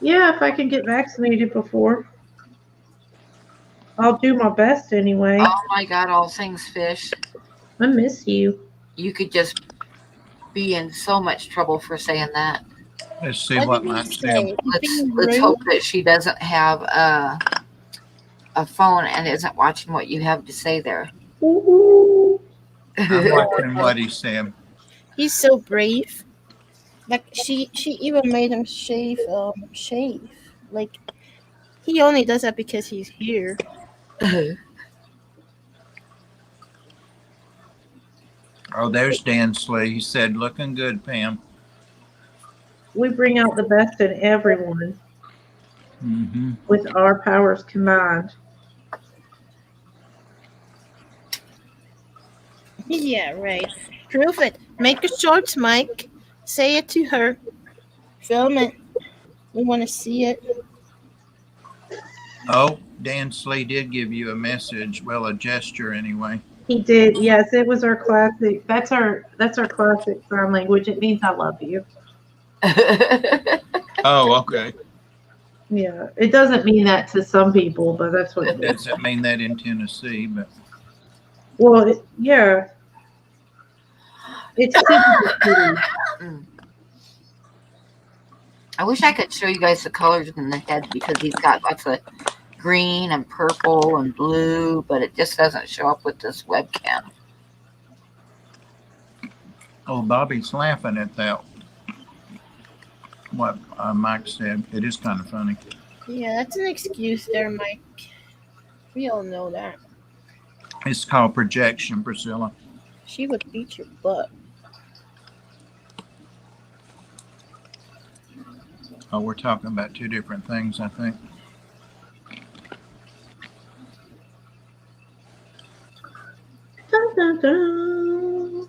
Yeah, if I can get vaccinated before. I'll do my best anyway. Oh my God! All things fish. I miss you. You could just be in so much trouble for saying that. Let's see What what did he Mike say? said. He's being Let's rude? hope that she doesn't have a phone and isn't watching what you have to say there. Ooh. I'm watching what he said. He's so brave. Like she even made him shave. Like he only does that because he's here. Oh, there's Dan Slee. He said, looking good, Pam. We bring out the best in everyone Mm-hmm. with our powers combined. Yeah, right. Prove it. Make a short, Mike. Say it to her. Film it. We want to see it. Oh, Dan Slee did give you a message. Well, a gesture anyway. He did. Yes, it was our classic. That's our classic sign language. It means I love you. Oh, okay. Yeah. It doesn't mean that to some people, but that's what That it is. doesn't mean that in Tennessee, but Well, yeah. It's super pretty. I wish I could show you guys the colors in the head because he's got lots of green and purple and blue, but it just doesn't show up with this webcam. oh, Bobby's laughing at that. What Mike said. It is kind of funny. Yeah, that's an excuse there, Mike. We all know that. It's called projection, Priscilla. She would beat your butt. Oh, we're talking about two different things, I think. Dun, dun, dun.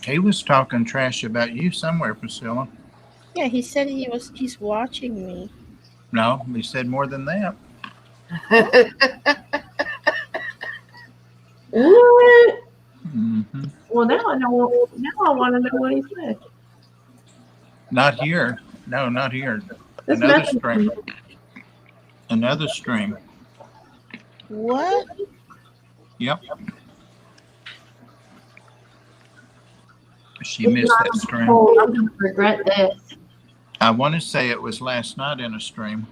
He was talking trash about you somewhere, Priscilla. Yeah, he said he's watching me. No, he said more than that. I know. Now I want to know what he said. Not here. No, not here. This Another message. stream. Another stream. What? Yep. She missed that stream. Oh, I'm gonna regret this. I want to say it was last night in a stream.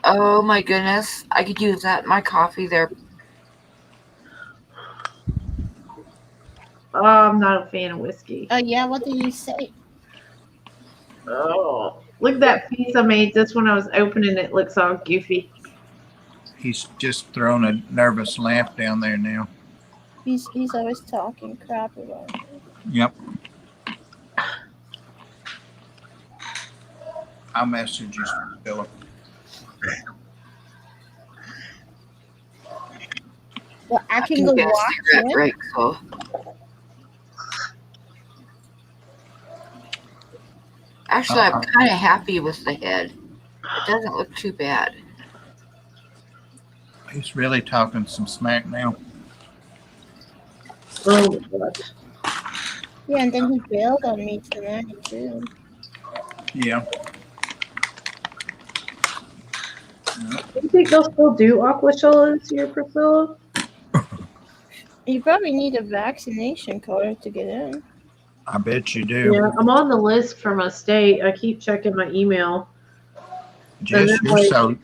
Oh my goodness. I could use that in my coffee there. Oh, I'm not a fan of whiskey. Yeah, what did you say? Oh, look at that piece I made. This one I was opening. It looks all goofy. He's just thrown a nervous laugh down there now. He's always talking crap about me. Yep. I'll message you, Philip. Well, I can go get a watch cigarette it. break, so. Actually, I'm kind of happy with the head. It doesn't look too bad. He's really talking some smack now. Oh, God. Yeah, and then he bailed on me tonight too. Yeah. Do you think they'll still do Aquashola this year, Priscilla? You probably need a vaccination card to get in. I bet you do. Yeah, I'm on the list for my state. I keep checking my email. Jess, And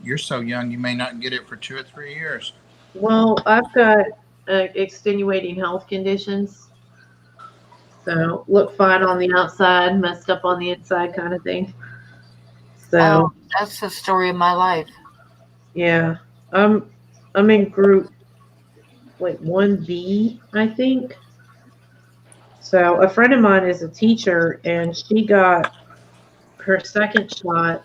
you're so young. You may not get it for 2 or 3 years. Well, I've got extenuating health conditions. So look fine on the outside, messed up on the inside kind of thing. So Oh, that's the story of my life. yeah, I'm in group like 1B, I think. So a friend of mine is a teacher, and she got her second shot,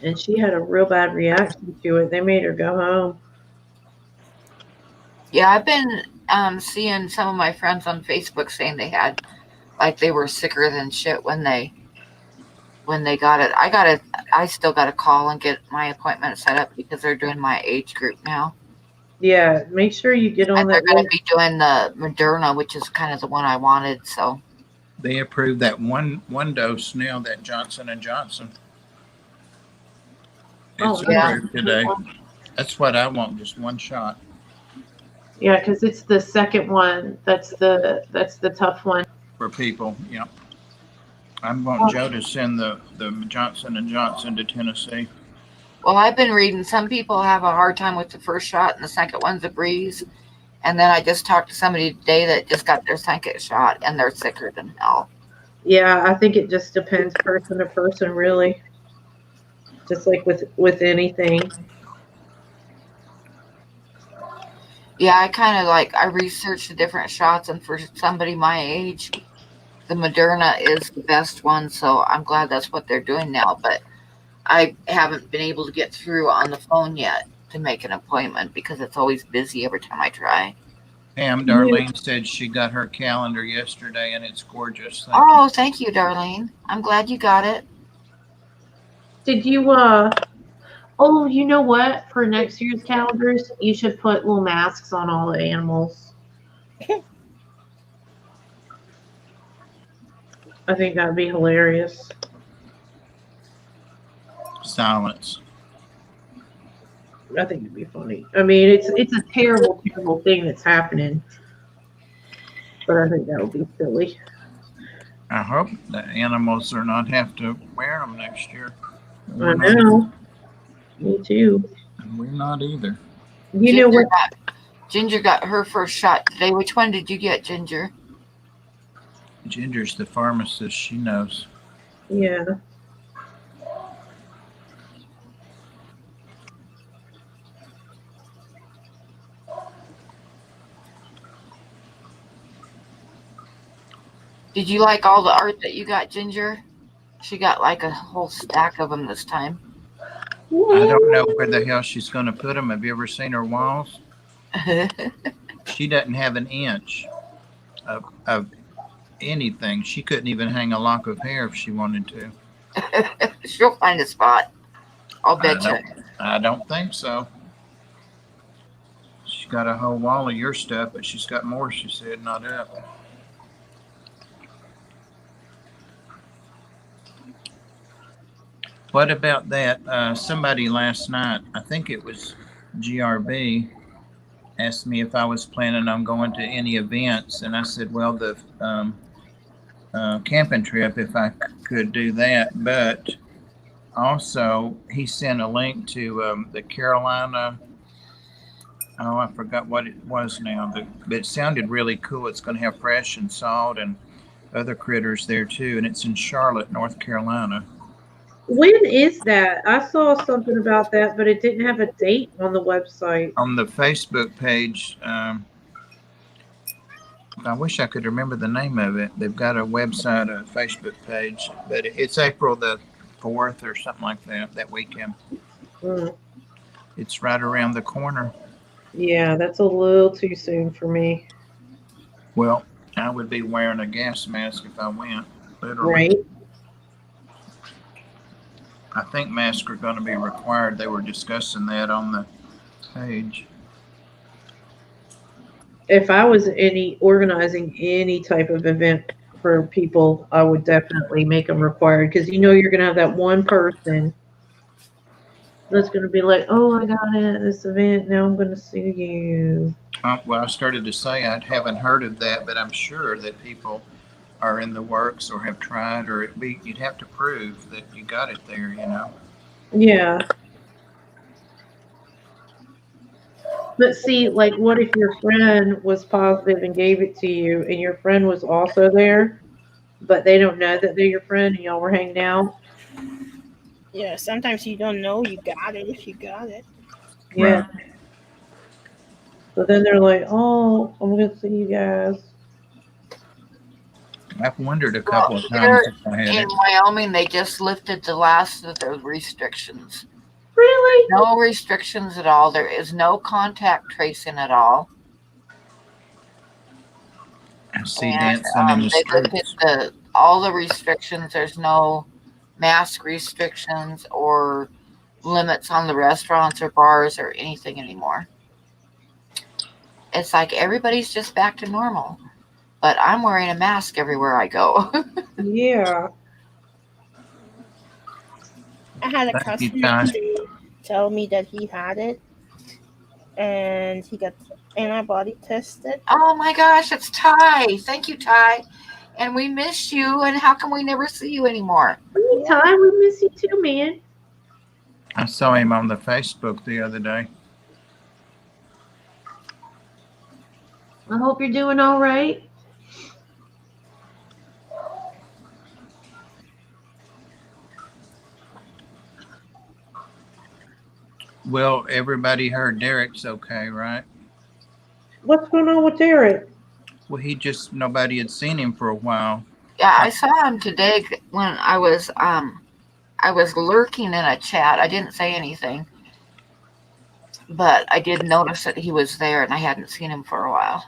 and she had a real bad reaction to it. They made her go home. Yeah, I've been seeing some of my friends on Facebook saying they were sicker than shit when they got it. I still got to call and get my appointment set up because they're doing my age group now. Yeah, make sure you get on And they're that going to list. be doing the Moderna, which is kind of the one I wanted. So They approved that one dose now, that Johnson & Johnson. Oh, It's yeah. approved today. That's what I want, just one shot. Yeah, because it's the second one. That's the tough one. For people, yeah. I'm wanting Joe to send the Johnson & Johnson to Tennessee. well, I've been reading some people have a hard time with the first shot and the second one's a breeze. And then I just talked to somebody today that just got their second shot and they're sicker than hell. Yeah, I think it just depends person to person, really. Just like with anything. Yeah, I researched the different shots, and for somebody my age, the Moderna is the best one. So I'm glad that's what they're doing now. But I haven't been able to get through on the phone yet to make an appointment because it's always busy every time I try. Pam, Darlene said she got her calendar yesterday and it's gorgeous. Thank you. Oh, thank you, Darlene. I'm glad you got it. Did you oh, you know what? For next year's calendars, you should put little masks on all the animals. I think that'd be hilarious. Silence. I think it'd be funny. I mean, it's a terrible, terrible thing that's happening. But I think that would be silly. I hope the animals are not have to wear them next year. I know. Me too. And we're not either. You know what? Ginger got her first shot today. Which one did you get, Ginger? Ginger's the pharmacist. She knows. Yeah. Did you like all the art that you got, Ginger? She got like a whole stack of them this time. I don't know where the hell she's going to put them. Have you ever seen her walls? She doesn't have an inch of anything. She couldn't even hang a lock of hair if she wanted to. She'll find a spot. I'll bet you. I don't think so. She's got a whole wall of your stuff, but she's got more, she said, not up. What about that? Somebody last night, I think it was GRB, asked me if I was planning on going to any events, and I said, well, the camping trip, if I could do that. But also, he sent a link to the Carolina. Oh, I forgot what it was now, but it sounded really cool. It's going to have Fresh and Salt and other critters there too, and it's in Charlotte, North Carolina. When is that? I saw something about that, but it didn't have a date on the website. On the Facebook page, I wish I could remember the name of it. They've got a website, a Facebook page, but it's April the 4th or something like that weekend. Mm. It's right around the corner. Yeah, that's a little too soon for me. Well, I would be wearing a gas mask if I went, literally. Right. I think masks are going to be required. They were discussing that on the page. If I was organizing any type of event for people, I would definitely make them required, because you know you're going to have that one person that's going to be like, oh, I got it at this event, now I'm going to sue you. Well, I started to say I haven't heard of that, but I'm sure that people are in the works or have tried, or you'd have to prove that you got it there, you know. Yeah. But see, like, what if your friend was positive and gave it to you, and your friend was also there, but they don't know that they're your friend and y'all were hanging out? Yeah, sometimes you don't know you got it if you got it. Yeah. Right. So then they're like, oh, I'm going to see you guys. I've wondered a couple of Here times if I had in it. Wyoming, they just lifted the last of those restrictions. Really? No restrictions at all. There is no contact tracing at all. I see And dancing in the they lifted streets. all the restrictions. There's no mask restrictions or limits on the restaurants or bars or anything anymore. It's like everybody's just back to normal. But I'm wearing a mask everywhere I go. Yeah. I had a Thank you, customer Ty. tell me that he had it, and he got antibody tested. Oh my gosh, it's Ty. Thank you, Ty. And we miss you. And how come we never see you anymore? Anytime, we miss you too, man. I saw him on the Facebook the other day. I hope you're doing all right. Well, everybody heard Derek's okay, right? What's going on with Derek? Well, nobody had seen him for a while. Yeah, I saw him today when I was lurking in a chat. I didn't say anything, but I did notice that he was there, and I hadn't seen him for a while.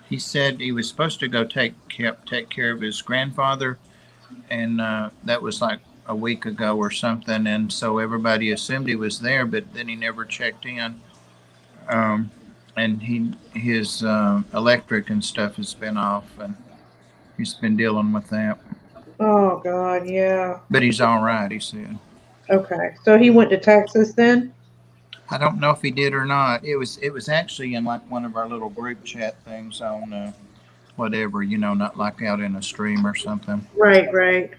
He said he was supposed to go take care of his grandfather, and that was like a week ago or something, and so everybody assumed he was there, but then he never checked in. And his electric and stuff has been off, and he's been dealing with that. Oh, God, yeah. But he's all right, he said. Okay, so he went to Texas then? I don't know if he did or not. It was actually in like one of our little group chat things on whatever, you know, not like out in a stream or something. Right.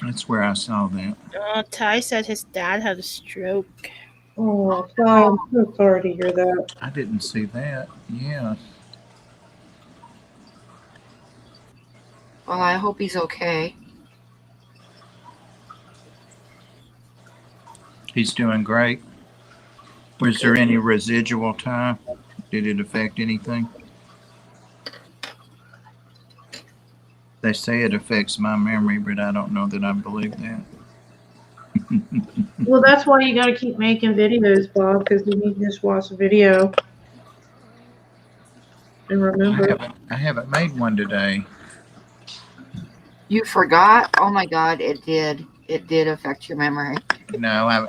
That's where I saw that. Ty said his dad had a stroke. Oh, Ty, I'm so sorry to hear that. I didn't see that. Yeah. Well, I hope he's okay. He's doing great. Was there any residual time? Did it affect anything? They say it affects my memory, but I don't know that I believe that. Well, that's why you got to keep making videos, Bob, because you need to just watch the video and remember. I haven't made one today. You forgot? Oh my God, it did. It did affect your memory. No, I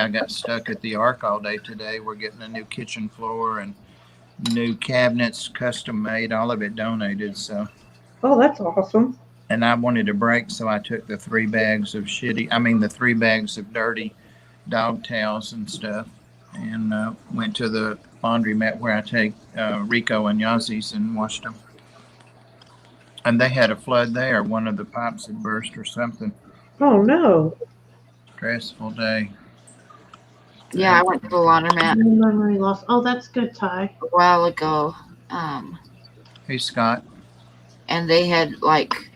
got stuck at the Ark all day today. We're getting a new kitchen floor and new cabinets, custom made, all of it donated. So Oh, that's awesome. And I wanted a break, so I took the 3 bags of the 3 bags of dirty dog towels and stuff, and went to the laundromat where I take Rico and Yazi's and washed them. And they had a flood there. One of the pipes had burst or something. Oh no. Stressful day. Yeah, I went to the laundromat Memory loss. Oh, that's good, Ty. a while ago. Hey, Scott. And they had like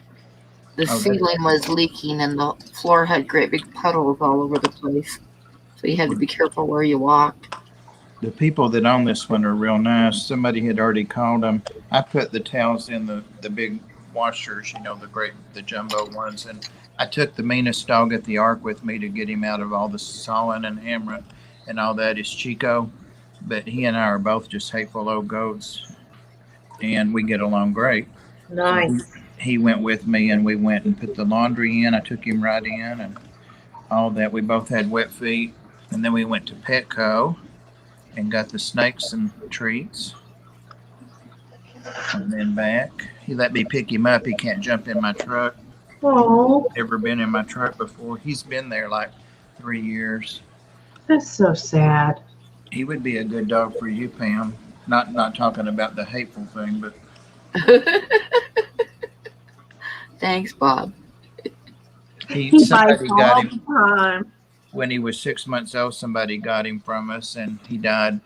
the Oh, ceiling was leaking and the floor had great big puddles all over the place. So you had to be careful where you walked. The people that own this one are real nice. Somebody had already called them. I put the towels in the big washers, the jumbo ones. And I took the meanest dog at the Ark with me to get him out of all the sawing and hammering and all that is Chico. But he and I are both just hateful old goats. And we get along great. Nice. He went with me and we went and put the laundry in. I took him right in and all that. We both had wet feet. And then we went to Petco and got the snakes and treats. And then back. He let me pick him up. He can't jump in my truck. Oh, Never been in my truck before. He's been there like 3 years. that's so sad. He would be a good dog for you, Pam. Not talking about the hateful thing, but Thanks, Bob. He bites somebody got all him the time. when he was 6 months old. Somebody got him from us, and he died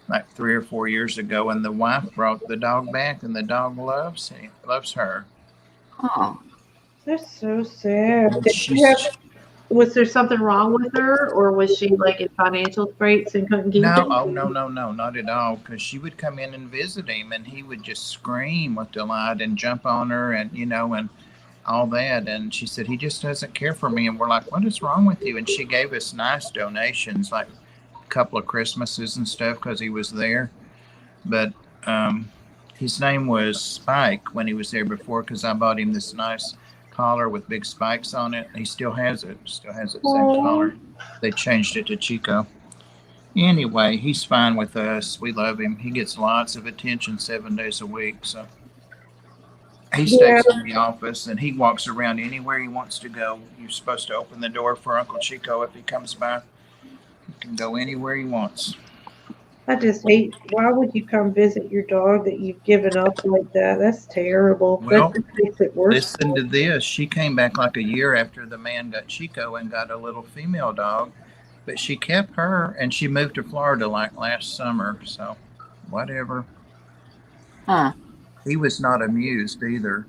like 3 or 4 years ago. And the wife brought the dog back, and the dog loves her. Oh, That's so sad. And Did she was there something wrong with her, or was she like in financial straits and couldn't keep No, it? oh no, not at all. Because she would come in and visit him, and he would just scream with delight and jump on her, and and all that. And she said he just doesn't care for me. And we're like, what is wrong with you? And she gave us nice donations, like a couple of Christmases and stuff, because he was there. But his name was Spike when he was there before, because I bought him this nice collar with big spikes on it. He still has it. Same collar. They changed it to Chico. Anyway, he's fine with us. We love him. He gets lots of attention 7 days a week. So he stays in the office and he walks around anywhere he wants to go. You're supposed to open the door for Uncle Chico if he comes by. He can go anywhere he wants. I just hate. Why would you come visit your dog that you've given up like that? That's terrible. Well, that just makes it worse. Listen to this. She came back like a year after the man got Chico and got a little female dog, but she kept her and she moved to Florida like last summer. So whatever. huh. He was not amused either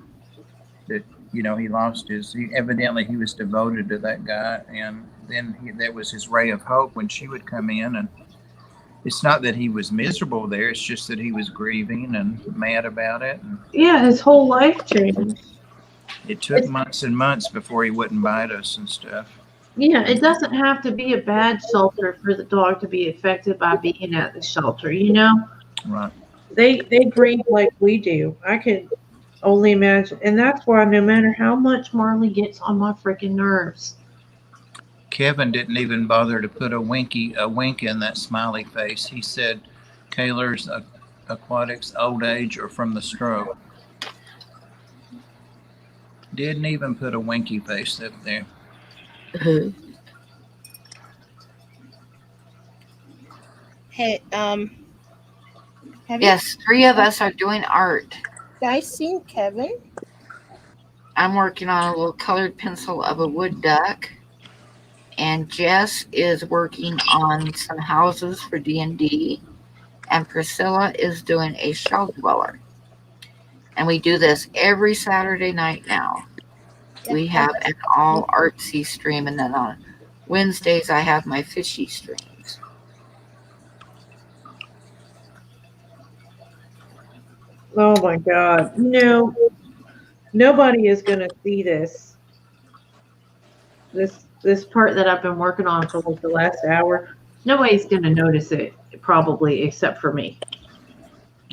that, he lost evidently he was devoted to that guy. And then that was his ray of hope when she would come in. And it's not that he was miserable there. It's just that he was grieving and mad about it. And Yeah, his whole life changed. it took months and months before he wouldn't bite us and stuff. Yeah, it doesn't have to be a bad shelter for the dog to be affected by being at the shelter, Right. They grieve like we do. I can only imagine. And that's why no matter how much Marley gets on my freaking nerves. Kevin didn't even bother to put a wink in that smiley face. He said Kaler's aquatics, old age, or from the stroke. Didn't even put a winky face up there. Hey, have Yes, 3 of us are doing art. you guys seen Kevin? I'm working on a little colored pencil of a wood duck. And Jess is working on some houses for D&D. And Priscilla is doing a shell dweller. And we do this every Saturday night now. We have an all artsy stream. And then on Wednesdays, I have my fishy streams. Oh my God. Nobody is going to see this. This part that I've been working on for like the last hour, nobody's going to notice it probably except for me.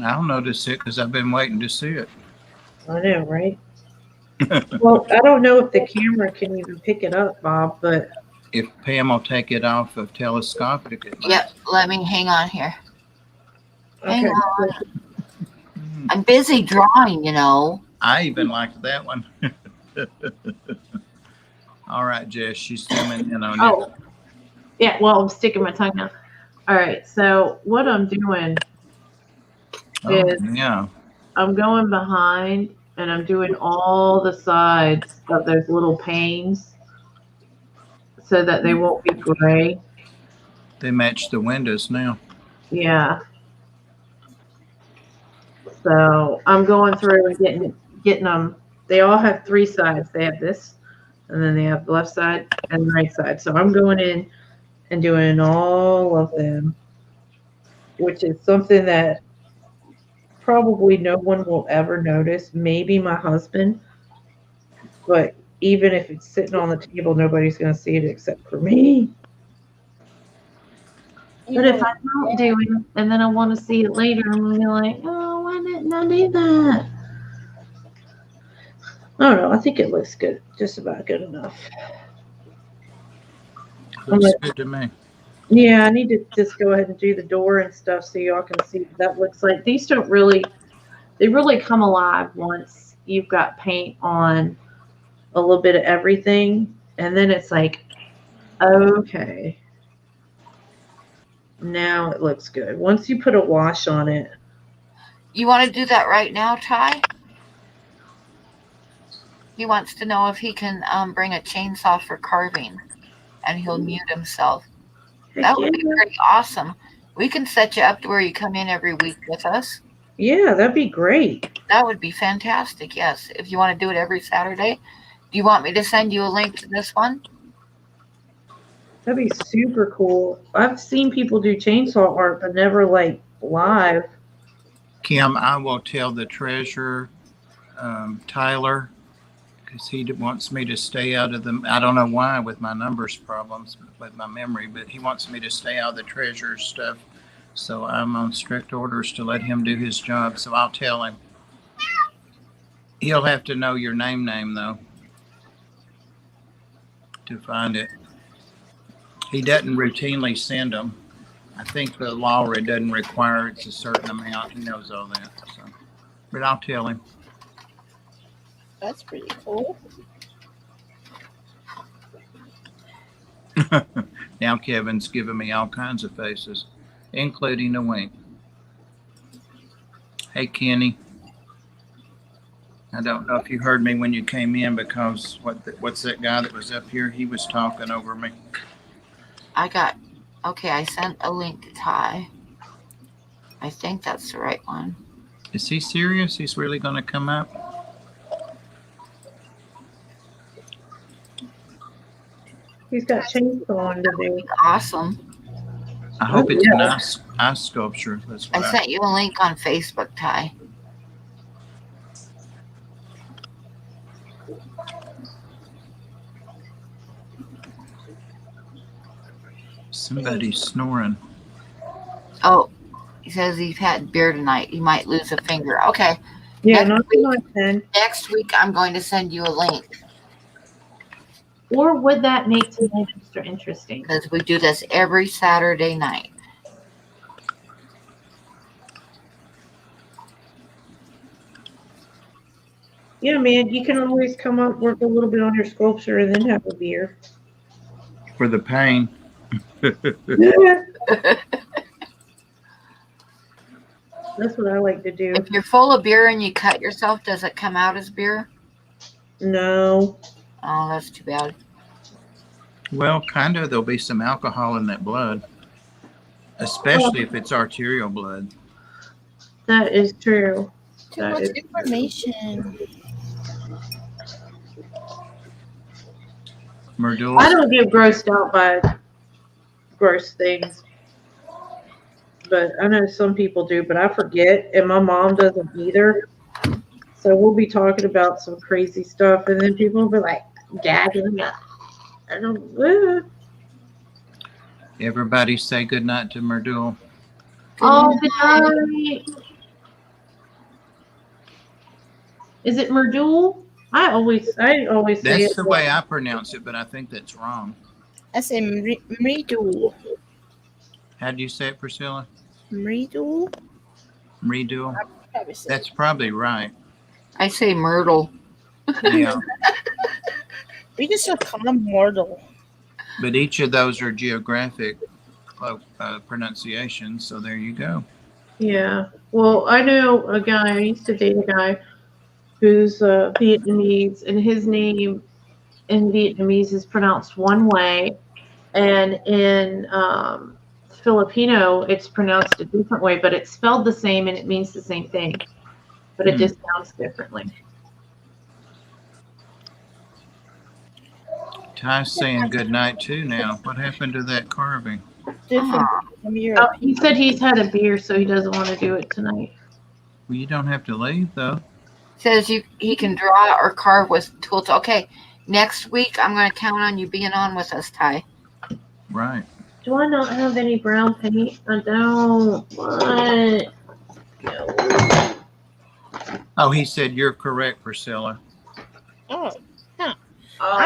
I'll notice it because I've been waiting to see it. I know, right? Well, I don't know if the camera can even pick it up, Bob, but If Pam will take it off of telescopic, it might. Yep, let me hang on here. Hang okay. on. I'm busy drawing, I even liked that one. All right, Jess, she's zooming in on you. Oh, yeah. Well, I'm sticking my tongue out. All right. So what I'm doing Oh, is yeah. I'm going behind and I'm doing all the sides of those little panes so that they won't be gray. They match the windows now. Yeah. So I'm going through and getting them. They all have three sides. They have this, and then they have the left side and the right side. So I'm going in and doing all of them, which is something that probably no one will ever notice. Maybe my husband, but even if it's sitting on the table, nobody's going to see it except for me. But if I don't do it, and then I want to see it later, I'm going to be like, oh, why didn't I do that? I don't know. I think it looks good. Just about good enough. Looks good to me. Yeah, I need to just go ahead and do the door and stuff so y'all can see what that looks like. These don't really, they really come alive once you've got paint on a little bit of everything. And then it's like, okay, now it looks good. Once you put a wash on it. You want to do that right now, Ty? He wants to know if he can bring a chainsaw for carving, and he'll mute himself. That would be pretty awesome. We can set you up to where you come in every week with us. Yeah, that'd be great. That would be fantastic, yes. If you want to do it every Saturday. Do you want me to send you a link to this one? That'd be super cool. I've seen people do chainsaw art, but never like live. Kim, I will tell the treasurer, Tyler, because he wants me to stay out of them. I don't know why with my numbers problems with my memory, but he wants me to stay out of the treasurer's stuff. So I'm on strict orders to let him do his job. So I'll tell him. He'll have to know your name though, to find it. He doesn't routinely send them. I think the law doesn't require it's a certain amount. He knows all that. So, but I'll tell him. That's pretty cool. Now Kevin's giving me all kinds of faces, including a wink. Hey, Kenny. I don't know if you heard me when you came in because what's that guy that was up here? He was talking over me. I sent a link to Ty. I think that's the right one. Is he serious? He's really going to come up? He's got chainsaw on to do. Awesome. I hope it's an ice sculpture. That's what I sent you a link on Facebook, Ty. Somebody's snoring. Oh, he says he's had beer tonight. He might lose a finger. Okay. Yeah, Next not 10. Next week, I'm going to send you a link Or would that make tonight extra interesting? because we do this every Saturday night. Yeah, man, you can always come up, work a little bit on your sculpture, and then have a beer. For the pain. Yeah. That's what I like to do. If you're full of beer and you cut yourself, does it come out as beer? No. Oh, that's too bad. Well, kind of. There'll be some alcohol in that blood, especially if it's arterial blood. That is true. Too That much is information. Merdula. I don't get grossed out by gross things. But I know some people do, but I forget, and my mom doesn't either. So we'll be talking about some crazy stuff, and then people will be like gagging. I don't. Everybody say good night to Merdula. Oh, good night. Is it Merdul? I always say That's it. the way I pronounce it, but I think that's wrong. That's a Mridul. How do you say it, Priscilla? Mridul? Merdula? Probably say That's probably right. I say Myrtle. Yeah, We just call them mortal. but each of those are geographic pronunciations. So there you go. Yeah. Well, I know a guy, I used to date a guy who's Vietnamese, and his name in Vietnamese is pronounced one way, and in Filipino, it's pronounced a different way, but it's spelled the same and it means the same thing, but it just sounds differently. Ty's saying good night too now. What happened to that carving? Different Aw. from Oh, Europe. he said he's had a beer, so he doesn't want to do it tonight. Well, you don't have to leave though. Says he can draw or carve with tools. Okay, next week I'm going to count on you being on with us, Ty. Right. Do I not have any brown paint? I don't. What? No. Oh, he said you're correct, Priscilla. Oh, I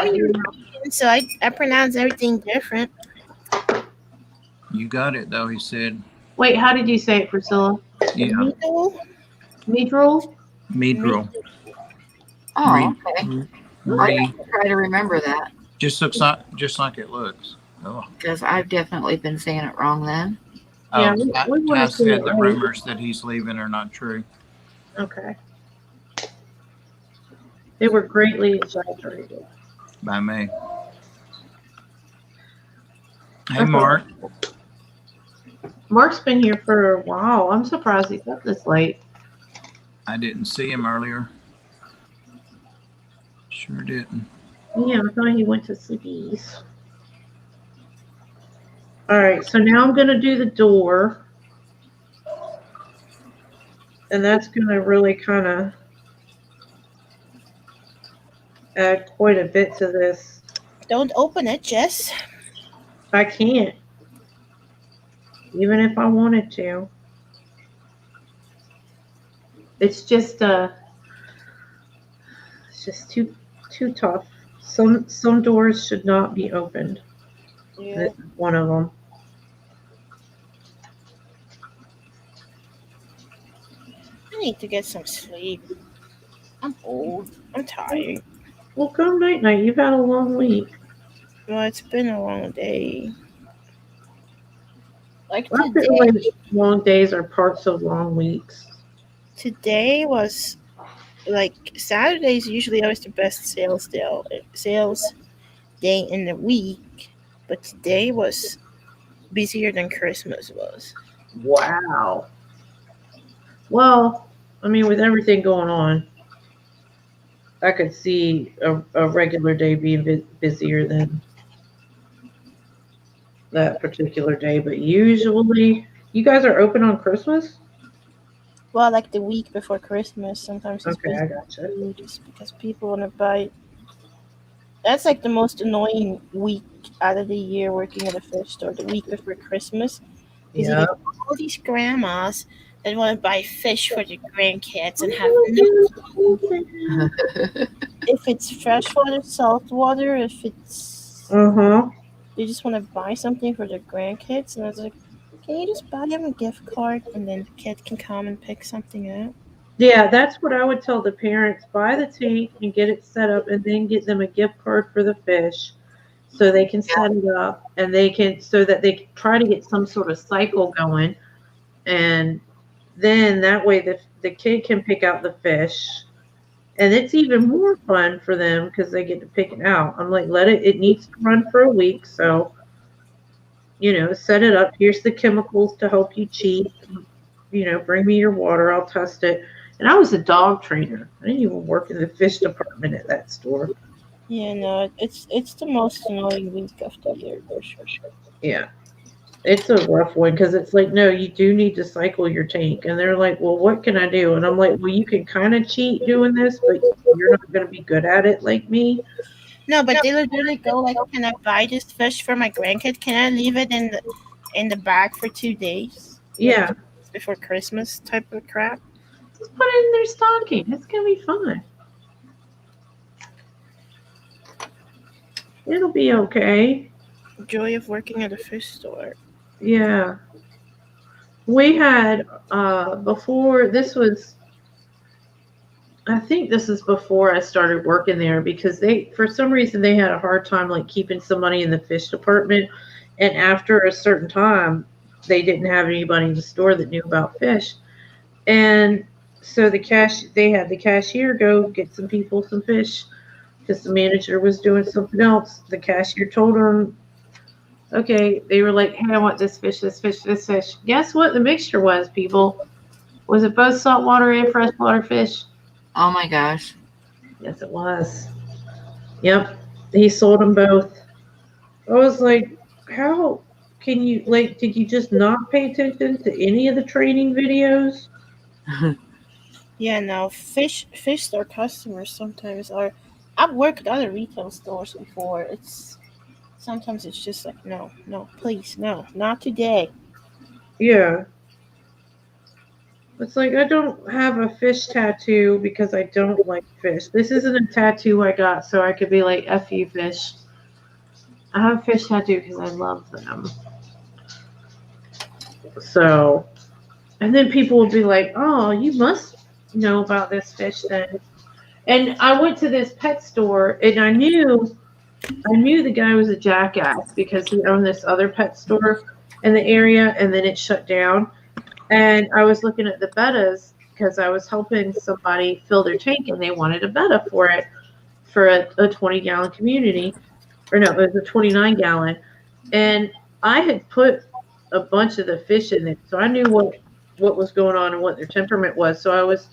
I'm European, so I pronounce everything different. You got it though. He said. Wait, how did you say it, Priscilla? Yeah. Needle? Medril? Medril. Oh, okay. I'll Re, have to try to remember that just looks like it looks. Oh. because I've definitely been saying it wrong then. Yeah, Oh, we Ty wanna see said it the right. rumors that he's leaving are not true. Okay. They were greatly exaggerated. By me. Hey, Okay. Mark. Mark's been here for a while. I'm surprised he's up this late. I didn't see him earlier. Sure didn't. Yeah, I thought he went to CD's. All right, so now I'm going to do the door. And that's going to really kind of add quite a bit to this. Don't open it, Jess. I can't. Even if I wanted to. It's just too tough. Some doors should not be opened. Yeah. This is one of them. I need to get some sleep. I'm old. I'm tired. Well, come night night. You've had a long week. Well, it's been a long day. Like I feel today, like long days are parts of long weeks. today was like Saturday's usually always the best sales day in the week, but today was busier than Christmas was. Wow. Well, I mean, with everything going on, I could see a regular day being busier than that particular day. But usually, you guys are open on Christmas? Well, like the week before Christmas, sometimes it's Okay, I busy gotcha. too, just because people want to buy. That's like the most annoying week out of the year working at a fish store. The week before Christmas, because you Yeah. get all these grandmas that want to buy fish for their grandkids and have no clue if it's freshwater, saltwater, if it's Uh-huh. they just want to buy something for their grandkids. And I was like, can you just buy them a gift card and then the kid can come and pick something out? Yeah, that's what I would tell the parents. Buy the tank and get it set up and then get them a gift card for the fish so they can set it up and so that they can try to get some sort of cycle going. And then that way the kid can pick out the fish. And it's even more fun for them because they get to pick it out. I'm like, it needs to run for a week. So, set it up. Here's the chemicals to help you cheat. Bring me your water. I'll test it. And I was a dog trainer. I didn't even work in the fish department at that store. Yeah, no, it's the most annoying week of the year for sure. Yeah. It's a rough one because it's like, no, you do need to cycle your tank. And they're like, well, what can I do? And I'm like, well, you can kind of cheat doing this, but you're not going to be good at it like me. No, but they literally go like, can I buy this fish for my grandkid? Can I leave it in the bag for 2 days? Yeah. Before Christmas type of crap. Just put it in their stocking. It's going to be fun. It'll be okay. Joy of working at a fish store. Yeah. We had, before, this was I think this is before I started working there because they, for some reason, they had a hard time like keeping somebody in the fish department. And after a certain time, they didn't have anybody in the store that knew about fish. And so they had the cashier go get some people some fish because the manager was doing something else. The cashier told them, okay, they were like, hey, I want this fish, this fish, this fish. Guess what the mixture was, people? Was it both saltwater and freshwater fish? Oh my gosh. Yes, it was. Yep. He sold them both. I was like, how can you, like, did you just not pay attention to any of the training videos? Yeah, no, fish store customers sometimes are. I've worked at other retail stores before. Sometimes it's just like, no, please, no, not today. Yeah. It's like, I don't have a fish tattoo because I don't like fish. This isn't a tattoo I got so I could be like, F you, fish. I have a fish tattoo because I love them. So, and then people will be like, oh, you must know about this fish then. And I went to this pet store and I knew the guy was a jackass because he owned this other pet store in the area and then it shut down. And I was looking at the bettas because I was helping somebody fill their tank and they wanted a betta for it for a 20-gallon community. Or no, it was a 29-gallon. And I had put a bunch of the fish in there. So I knew what was going on and what their temperament was. So I was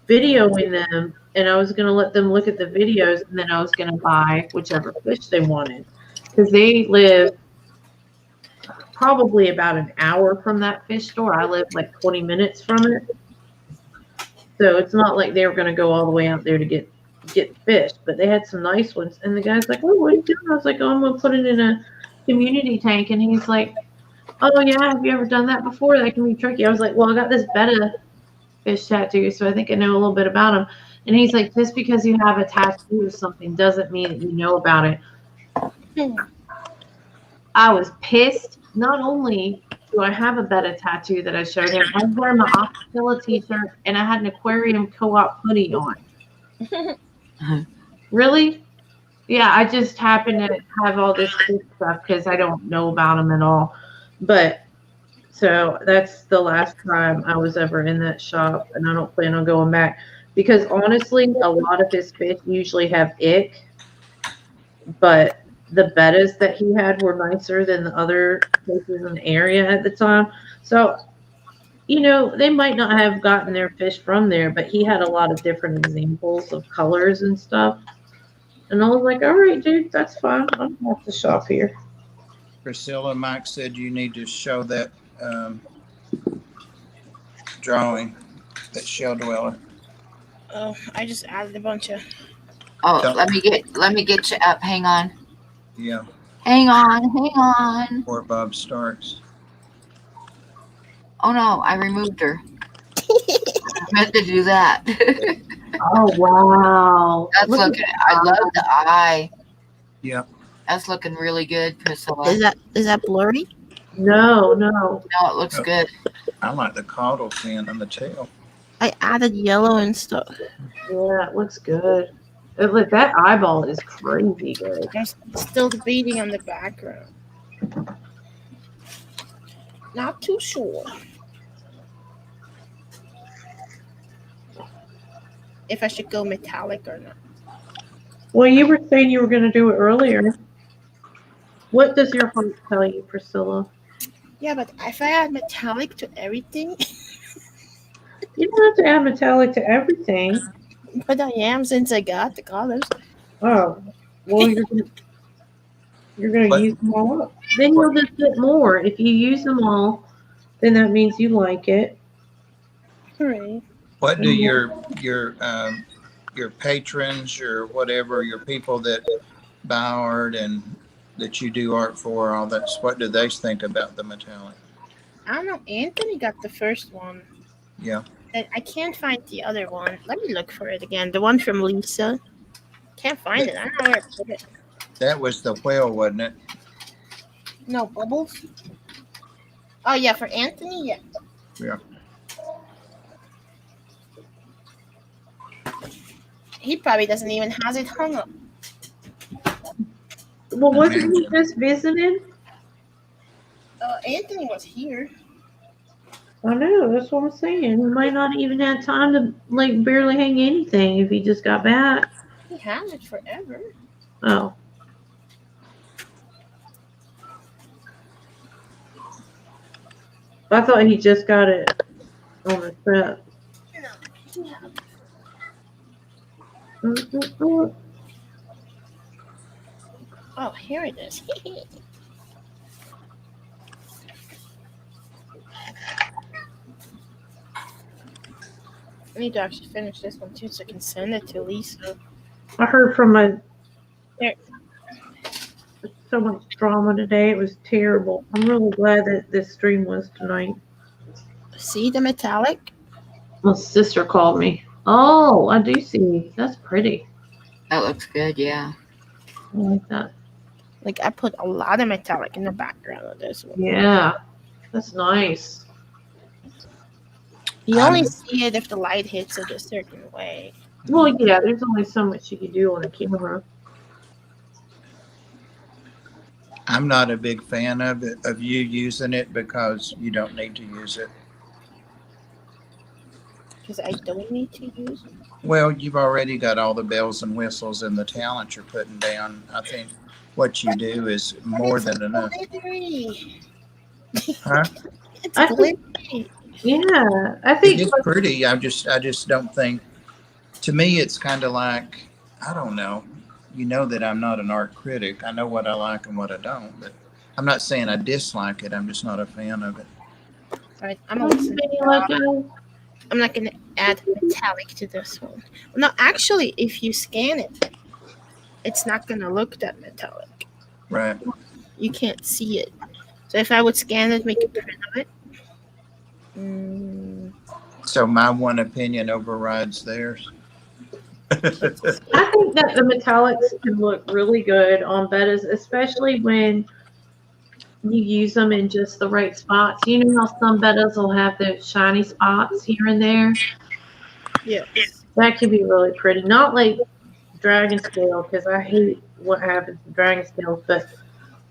videoing them and I was going to let them look at the videos and then I was going to buy whichever fish they wanted. Because they live probably about an hour from that fish store. I live like 20 minutes from it. So it's not like they were going to go all the way out there to get fish, but they had some nice ones. And the guy's like, oh, what are you doing? I was like, oh, I'm going to put it in a community tank. And he's like, oh, yeah, have you ever done that before? That can be tricky. I was like, well, I got this betta fish tattoo, so I think I know a little bit about them. And he's like, just because you have a tattoo of something doesn't mean that you know about it. I was pissed. Not only do I have a betta tattoo that I showed him, I was wearing my Aquila t-shirt and I had an aquarium co-op hoodie on. Really? Yeah, I just happen to have all this cool stuff because I don't know about them at all. But so that's the last time I was ever in that shop, and I don't plan on going back because honestly, a lot of his fish usually have ick, but the bettas that he had were nicer than the other places in the area at the time. So, you know, they might not have gotten their fish from there, but he had a lot of different examples of colors and stuff. And I was like, all right, dude, that's fine. I don't have to shop here. Priscilla, Mike said you need to show that drawing, that shell dweller. Oh, I just added a bunch of. Oh, let me get you up. Hang on. Yeah, Hang on. before Bob starts. Oh no, I removed her. I meant to do that. Oh, wow. That's Look at looking. I love the eye. Yeah. That's looking really good, Priscilla. Is that blurry? No. No, it looks good. I like the caudal fin on the tail. I added yellow and stuff. Yeah, it looks good. Look, that eyeball is crazy good. I'm still debating on the background. Not too sure if I should go metallic or not. Well, you were saying you were going to do it earlier. What does your heart tell you, Priscilla? Yeah, but if I add metallic to everything, You don't have to add metallic to everything. but I am since I got the colors. Oh, well, you're going to What? use them all up. Then you'll just get more. If you use them all, then that means you like it. Hooray. What do your patrons, your whatever, your people that buy art and that you do art for, all that, what do they think about the metallic? I don't know. Anthony got the first one. Yeah. And I can't find the other one. Let me look for it again. The one from Lisa. Can't find it. I don't know where I put it. That was the whale, wasn't it? No, Bubbles? Oh, yeah, for Anthony, yeah. Yeah. He probably doesn't even has it hung up. Well, wasn't he just visiting? Anthony was here. I know, that's what I'm saying. He might not even have time to like barely hang anything if he just got back. He had it forever. Oh. I thought he just got it on the trip. No, he had it. Oh, here it is. I need to actually finish this one too so I can send it to Lisa. I heard from my There. so much drama today. It was terrible. I'm really glad that this stream was tonight. See the metallic? My sister called me. Oh, I do see. That's pretty. That looks good, yeah. I like that. Like I put a lot of metallic in the background of this one. Yeah, that's nice. You only see it if the light hits it a certain way. Well, yeah, there's only so much you can do on a camera. I'm not a big fan of it, of you using it because you don't need to use it. Because I don't need to use it. Well, you've already got all the bells and whistles and the talent you're putting down. I think what you do is more than enough. Glittery. Huh? It's I think- glittery. Yeah, I It think is pretty. I just don't think. To me, it's kind of like, I don't know. You know that I'm not an art critic. I know what I like and what I don't, but I'm not saying I dislike it. I'm just not a fan of it. Alright, I'm gonna listen. I'm not gonna add metallic to this one. No, actually, if you scan it, it's not gonna look that metallic. Right. You can't see it. So if I would scan it, make a print of it. So my one opinion overrides theirs. I think that the metallics can look really good on bettas, especially when you use them in just the right spots. You know how some bettas will have those shiny spots here and there? Yeah. That can be really pretty. Not like dragon scale, because I hate what happens to dragon scale, but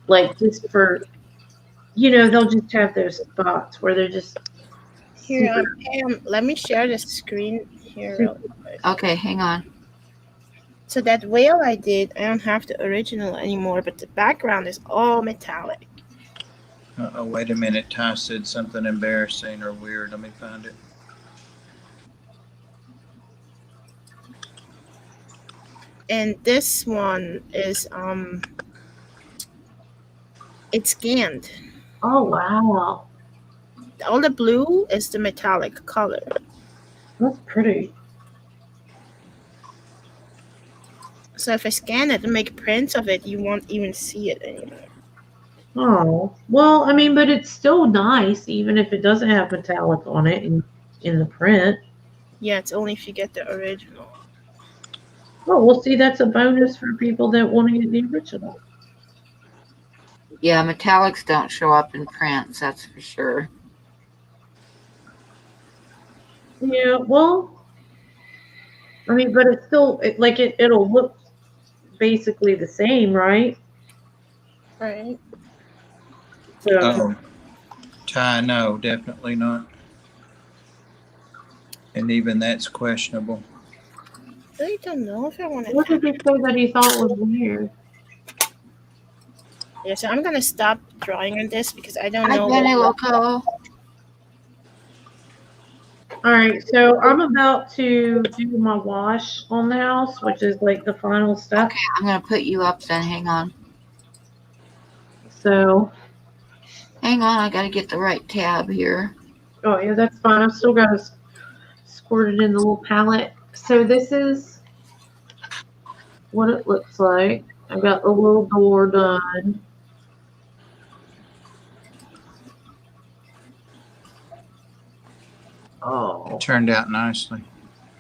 like just for, they'll just have those spots where they're just Here, let me share the screen here real quick. Okay, hang on. So that whale I did, I don't have the original anymore, but the background is all metallic. Oh, wait a minute. Ty said something embarrassing or weird. Let me find it. And this one is it's scanned. Oh wow, All the blue is the metallic color. that's pretty. So if I scan it and make prints of it, you won't even see it anymore. Oh well, I mean, but it's still nice, even if it doesn't have metallic on it in the print. Yeah, it's only if you get the original. Oh, well, see, that's a bonus for people that want to get the original. Yeah, metallics don't show up in prints, that's for sure. Yeah, well, I mean, but it's still it'll look basically the same, right? Right. So Oh, Ty, no, definitely not. And even that's questionable. I don't know if I want what to. did he say that he thought was weird? Yeah, so I'm gonna stop drawing on this because I don't Hi, know. Benny Loco. All right, so I'm about to do my wash on the house, which is like the final step. Okay, I'm going to put you up then. Hang on. So, Hang on, I got to get the right tab here. oh yeah, that's fine. I've still got to squirt it in the little palette. So this is what it looks like. I got the little door done. Oh, It turned out nicely.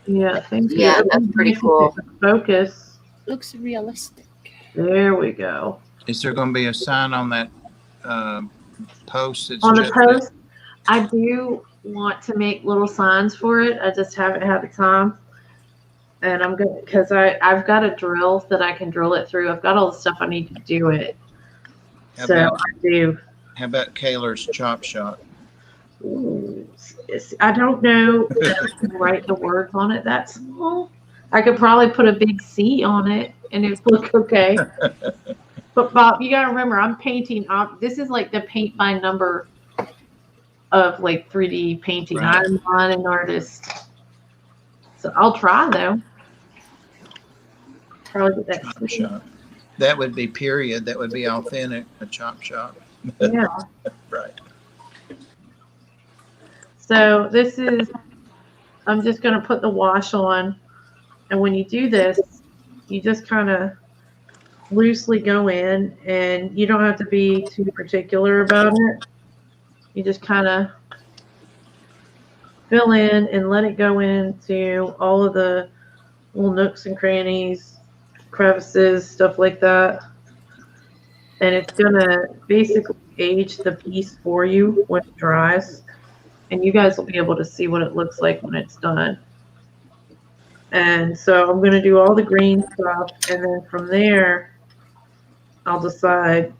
yeah, thank you. Yeah, that's pretty cool. Focus. Looks realistic. There we go. Is there going to be a sign on that post? That's On the just- post, I do want to make little signs for it. I just haven't had the time. and I'm good because I've got a drill that I can drill it through. I've got all the stuff I need to do it. How So about I do. how about Kaler's Chop Shop? Ooh, I don't know if I can write the words on it that small. I could probably put a big C on it and it would look okay. But Bob, you gotta remember, I'm painting up. This is like the paint by number of like 3D painting. Right. I'm not an artist, so I'll try though. Probably get that. Chop Shop. That would be period. That would be authentic. A chop shop. Yeah. Right. So this is. I'm just gonna put the wash on, and when you do this, you just kind of loosely go in, and you don't have to be too particular about it. You just kind of fill in and let it go into all of the little nooks and crannies, crevices, stuff like that. And it's gonna basically age the piece for you when it dries. And you guys will be able to see what it looks like when it's done. And so I'm gonna do all the green stuff, and then from there, I'll decide.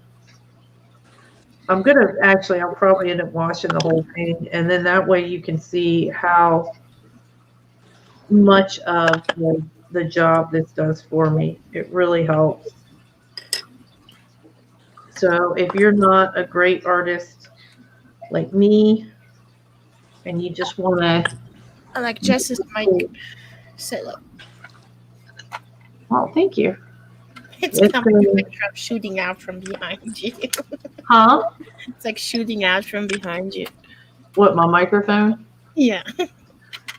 I'll probably end up washing the whole thing, and then that way you can see how much of the job this does for me. It really helps. So if you're not a great artist like me, and you just want to, I like Jess's mic setup. oh, thank you. It's It's coming a- like from shooting out from behind you. Huh? It's like shooting out from behind you. What, my microphone? Yeah.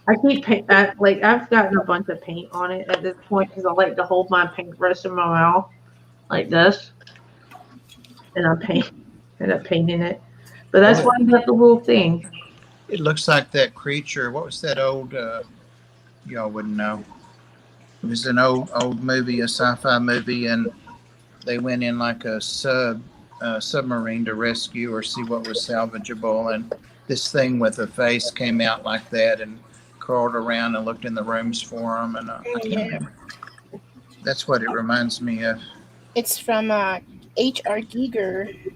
I keep like I've gotten a bunch of paint on it at this point because I like to hold my paintbrush in my mouth like this, and end up painting it. But that's why I got the little thing. It looks like that creature. What was that old? Y'all wouldn't know. It was an old movie, a sci-fi movie, and they went in like a submarine to rescue or see what was salvageable, and this thing with a face came out like that and crawled around and looked in the rooms for them, and I can't remember. That's what it reminds me of. It's from H.R. Giger.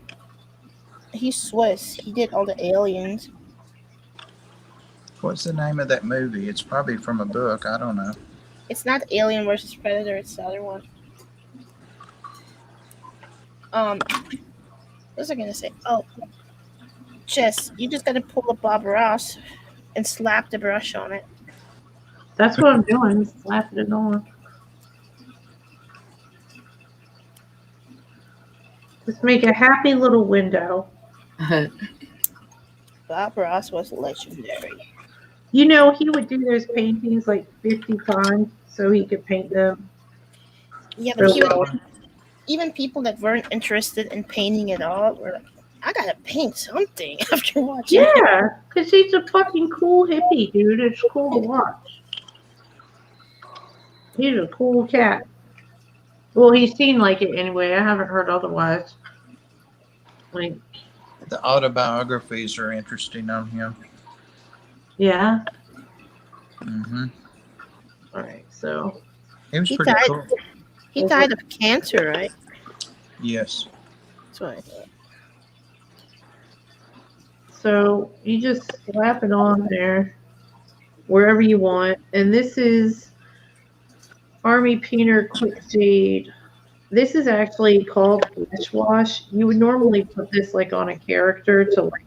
He's Swiss. He did all the aliens. What's the name of that movie? It's probably from a book. I don't know. It's not Alien versus Predator. It's the other one. What was I gonna say? Oh, Jess, you just gotta pull up Bob Ross and slap the brush on it. That's what I'm doing. Just slapping it on. Just make a happy little window. Bob Ross was legendary. You know, he would do those paintings like 50 times so he could paint them. Yeah, but real well. even people that weren't interested in painting at all were like, I gotta paint something after watching it. Yeah, because he's a fucking cool hippie, dude. It's cool to watch. He's a cool cat. Well, he seemed like it anyway. I haven't heard otherwise. Like, The autobiographies are interesting on him. yeah. Hmm. All right, so It was He pretty died. cool. He died of cancer, right? Yes. That's what I thought. So you just slap it on there wherever you want. And this is Army Painter Quick Shade. This is actually called Flesh Wash. You would normally put this like on a character to like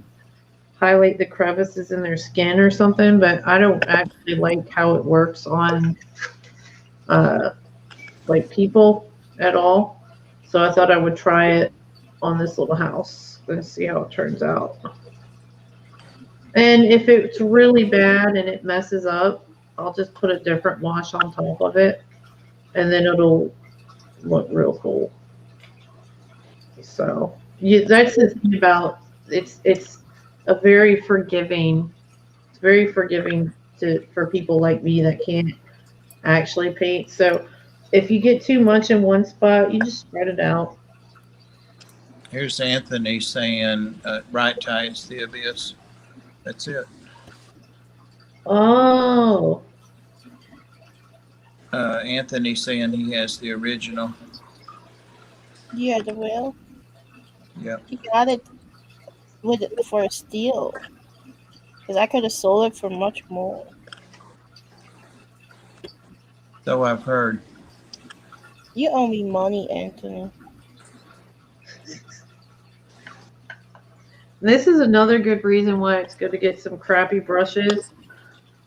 highlight the crevices in their skin or something, but I don't actually like how it works on like people at all. So I thought I would try it on this little house and see how it turns out. And if it's really bad and it messes up, I'll just put a different wash on top of it, and then it'll look real cool. So that's the thing about it's a very forgiving. It's very forgiving for people like me that can't actually paint. So if you get too much in one spot, you just spread it out. Here's Anthony saying, right tights the abyss. That's it. Oh, Anthony saying he has the original. Yeah, the whale. Yep. He got it with it for a steal. Because I could have sold it for much more. So I've heard. You owe me money, Anthony. This is another good reason why it's good to get some crappy brushes,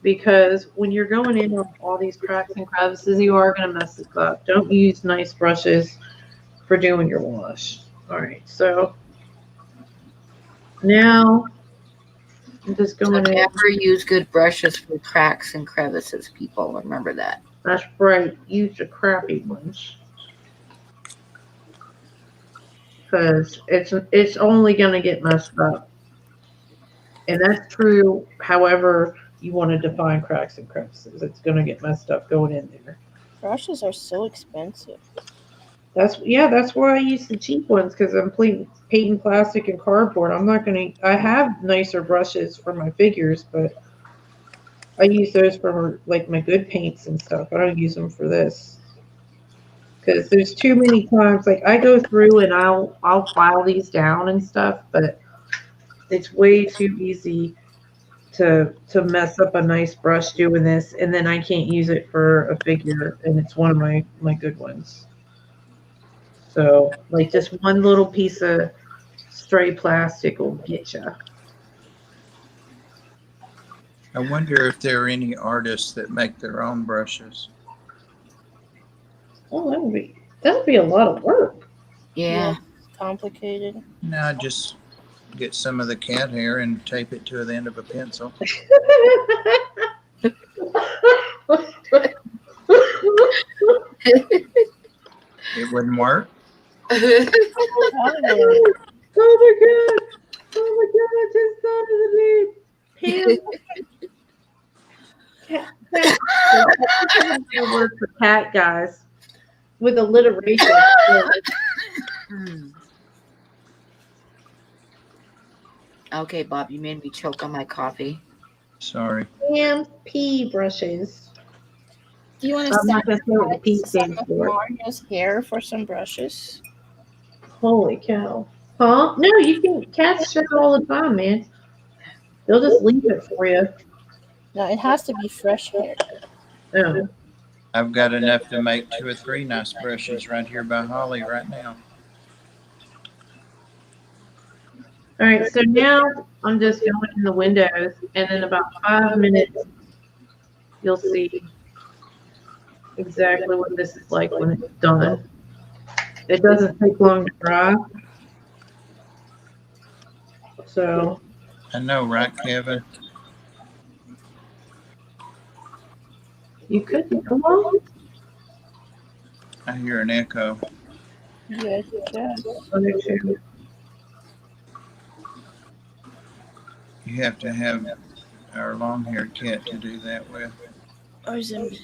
because when you're going in on all these cracks and crevices, you are going to mess this up. Don't use nice brushes for doing your wash. All right, so now I'm just So going in. never use good brushes for cracks and crevices, people. Remember that. That's right. Use the crappy ones, because it's only going to get messed up. And that's true however you want to define cracks and crevices. It's going to get messed up going in there. Brushes are so expensive. That's why I use the cheap ones, because I'm painting plastic and cardboard. I have nicer brushes for my figures, but I use those for like my good paints and stuff. I don't use them for this, because there's too many times, like I go through and I'll file these down and stuff, but it's way too easy to mess up a nice brush doing this, and then I can't use it for a figure, and it's one of my good ones. So, like, just one little piece of stray plastic will get you. I wonder if there are any artists that make their own brushes. Oh, that would be a lot of work. Yeah. It's complicated. No, just get some of the cat hair and tape it to the end of a pencil. It wouldn't work. Oh my god! Oh my god! I just thought of the name. Pam. Cat. Word for cat, guys, with alliteration. Okay, Bob, you made me choke on my coffee. Sorry. And P brushes. Do you want I'm not gonna say what the P to some stands of for. Mario's hair for some brushes? Holy cow! Huh? No, you can. Cats shed all the time, man. They'll just leave it for you. No, it has to be fresh hair. Oh. I've got enough to make 2 or 3 nice brushes right here by Holly right now. All right, so now I'm just going in the windows, and in about 5 minutes, you'll see exactly what this is like when it's done. It doesn't take long to dry. So, I know, right, Kevin? you could come on. I hear an echo. Yes, it does. I'll make sure. You have to have our long-haired cat to do that with. Or is it?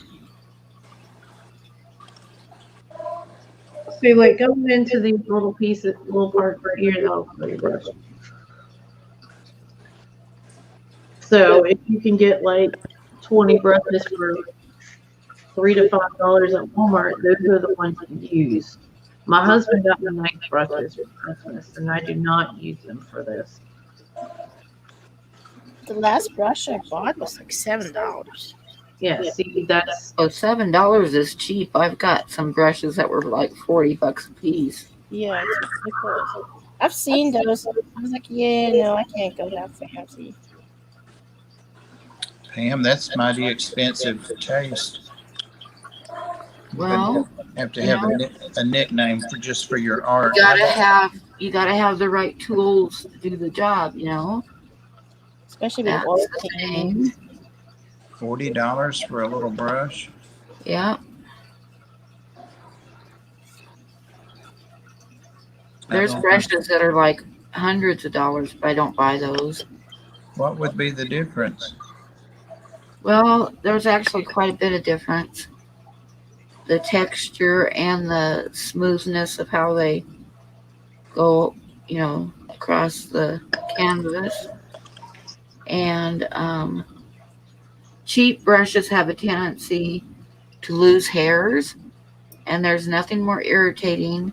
See, like going into these little pieces, little parts right here, that'll pretty brush. So if you can get like 20 brushes for $3 to $5 at Walmart, those are the ones you use. My husband got me nice brushes for Christmas, and I do not use them for this. The last brush I bought was like $7. Yeah, see, that's Oh, $7 is cheap. I've got some brushes that were like $40 a piece. Yeah, it's ridiculous. I've seen those. I was like, yeah, no, I can't go that fancy. Pam, that's mighty expensive taste. Well, Have to have a nickname for just for your art. you gotta have the right tools to do the job, you know? Especially with That's oil the painting. thing. $40 for a little brush. Yeah. I There's don't- brushes that are like hundreds of dollars, but I don't buy those. What would be the difference? Well, there's actually quite a bit of difference. The texture and the smoothness of how they go, you know, across the canvas. And cheap brushes have a tendency to lose hairs, and there's nothing more irritating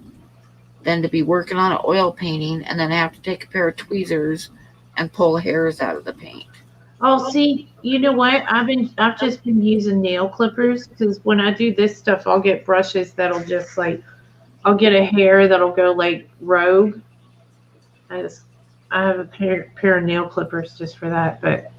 than to be working on an oil painting and then have to take a pair of tweezers and pull hairs out of the paint. Oh, see, you know what? I've just been using nail clippers because when I do this stuff, I'll get brushes that'll just like I'll get a hair that'll go like rogue. I have a pair of nail clippers just for that, but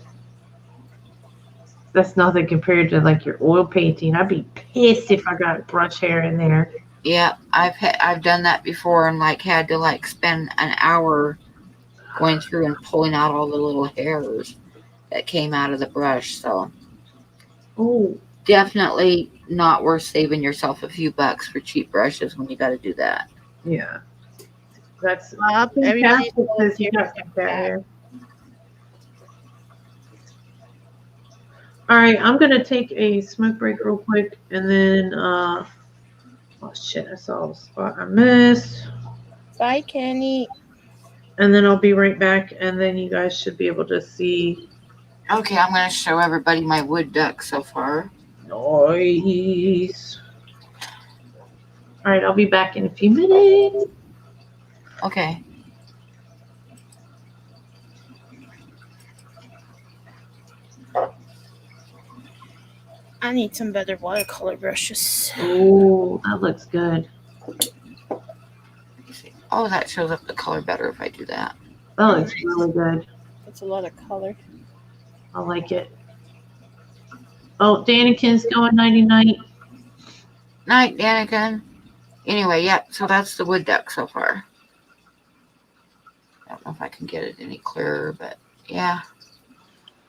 that's nothing compared to like your oil painting. I'd be pissed if I got brush hair in there. Yeah, I've done that before and like had to like spend an hour going through and pulling out all the little hairs that came out of the brush. So Oh, definitely not worth saving yourself a few bucks for cheap brushes when you got to do that. yeah. That's Bob, everybody fantastic because you got some fat hair. All right, I'm gonna take a smoke break real quick, and then oh shit, I saw the spot I missed, Bye, Kenny. and then I'll be right back, and then you guys should be able to see. Okay, I'm going to show everybody my wood duck so far. Nice. All right, I'll be back in a few minutes. Okay. I need some better watercolor brushes. Oh, that looks good. Oh, that shows up the color better if I do that. That looks really good. It's a lot of color. I like it. Oh, Danikin's going 99. Night, Daniken. Anyway, yeah, so that's the wood duck so far. I don't know if I can get it any clearer, but yeah.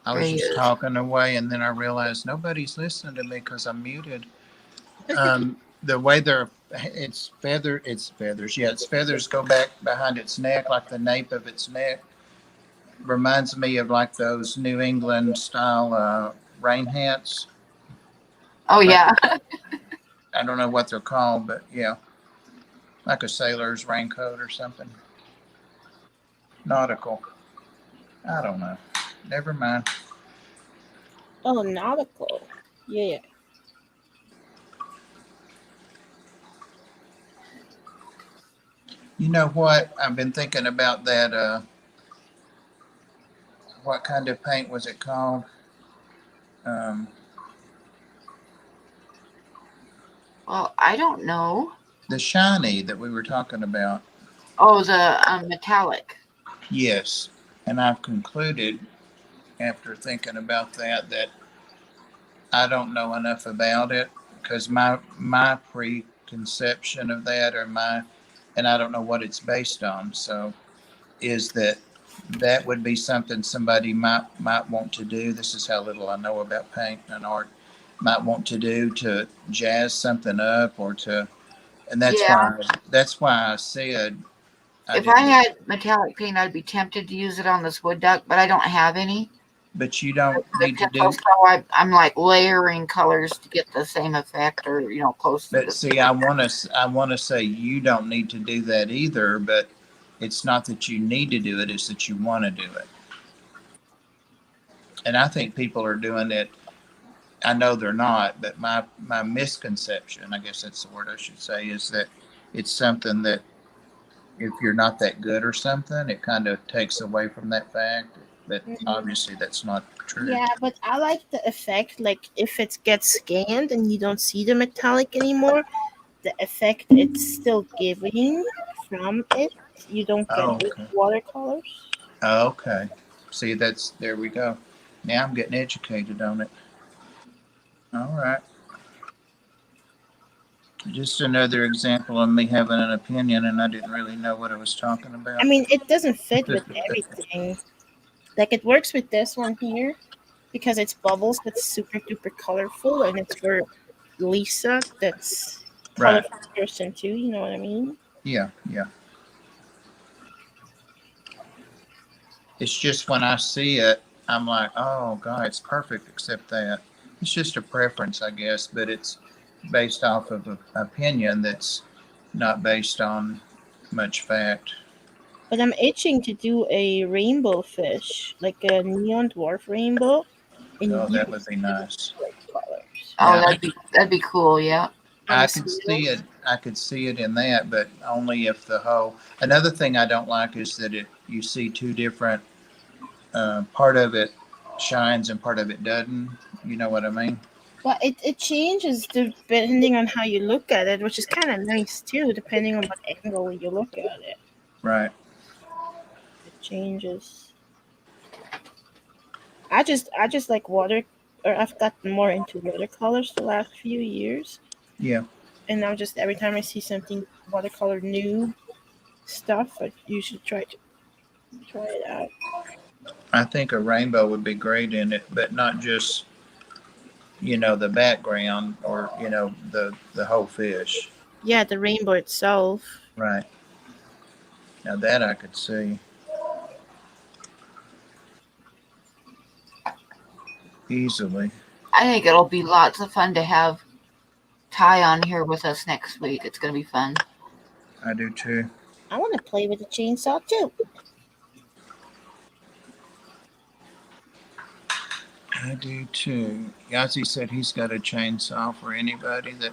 I was There he just is. talking away, and then I realized nobody's listening to me because I'm muted. The way its feathers. Yeah, its feathers go back behind its neck, like the nape of its neck. Reminds me of like those New England style rain hats. Oh, yeah. I don't know what they're called, but yeah, like a sailor's raincoat or something. Nautical. I don't know. Never mind. Oh, nautical. Yeah. You know what? I've been thinking about that. What kind of paint was it called? Well, I don't know. The shiny that we were talking about. Oh, the metallic. Yes. And I've concluded after thinking about that I don't know enough about it because my preconception of that and I don't know what it's based on. So is that would be something somebody might want to do. This is how little I know about paint and art. Might want to do to jazz something up and that's why I said If I had metallic paint, I'd be tempted to use it on this wood duck, but I don't have any. but you don't need to do. So I'm like layering colors to get the same effect, or close to. But see, I want to say you don't need to do that either. But it's not that you need to do it; it's that you want to do it. And I think people are doing it. I know they're not, but my misconception, I guess that's the word I should say, is that it's something that if you're not that good or something, it kind of takes away from that fact. But obviously that's not true. Yeah, but I like the effect. Like if it gets scanned and you don't see the metallic anymore, the effect it's still giving from it, you don't get with watercolors. Okay. See, there we go. Now I'm getting educated on it. All right. Just another example of me having an opinion and I didn't really know what I was talking about. I mean, it doesn't fit with everything. Like it works with this one here because it's bubbles that's super duper colorful and it's for Lisa that's Right. colorful person too, you know what I mean? Yeah. It's just when I see it, I'm like, oh God, it's perfect except that. It's just a preference, I guess, but it's based off of an opinion that's not based on much fact. But I'm itching to do a rainbow fish, like a neon dwarf rainbow. Oh, that would be nice. Colors. Oh, Yeah, that'd be cool. Yeah. I the could see snails. it. I could see it in that, but only if the whole. Another thing I don't like is that you see two different. Part of it shines and part of it doesn't. You know what I mean? Well, it changes depending on how you look at it, which is kind of nice too, depending on what angle you look at it. Right. It changes. I just like water, or I've gotten more into watercolors the last few years, Yeah. and now just every time I see something watercolor new stuff, I usually try it out. I think a rainbow would be great in it, but not just the background or the whole fish. Yeah, the rainbow itself. Right. Now that I could see easily. I think it'll be lots of fun to have Ty on here with us next week. It's gonna be fun. I do too. I want to play with the chainsaw too. I do too. Yazzie said he's got a chainsaw for anybody that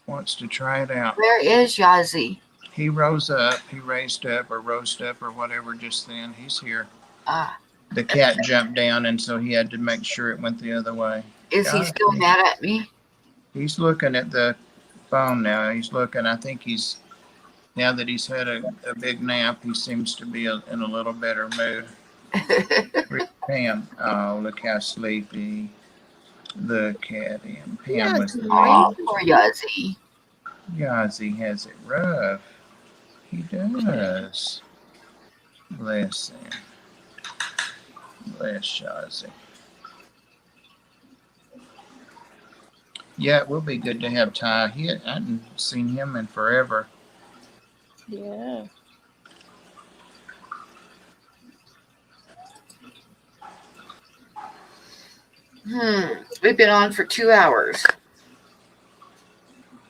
wants to try it out. Where is Yazzie? He raised up or whatever just then. He's here. Ah, The cat jumped down, and so he had to make sure it went the other way. is he still mad at me? He's looking at the phone now. He's looking. I think now that he's had a big nap, he seems to be in a little better mood. Pam, oh, look how sleepy the cat is. Pam was Oh, poor Yazzie. Yazzie has it rough. He does. Bless him. Bless Yazzie. Yeah, it will be good to have Ty. I hadn't seen him in forever. Yeah. We've been on for 2 hours.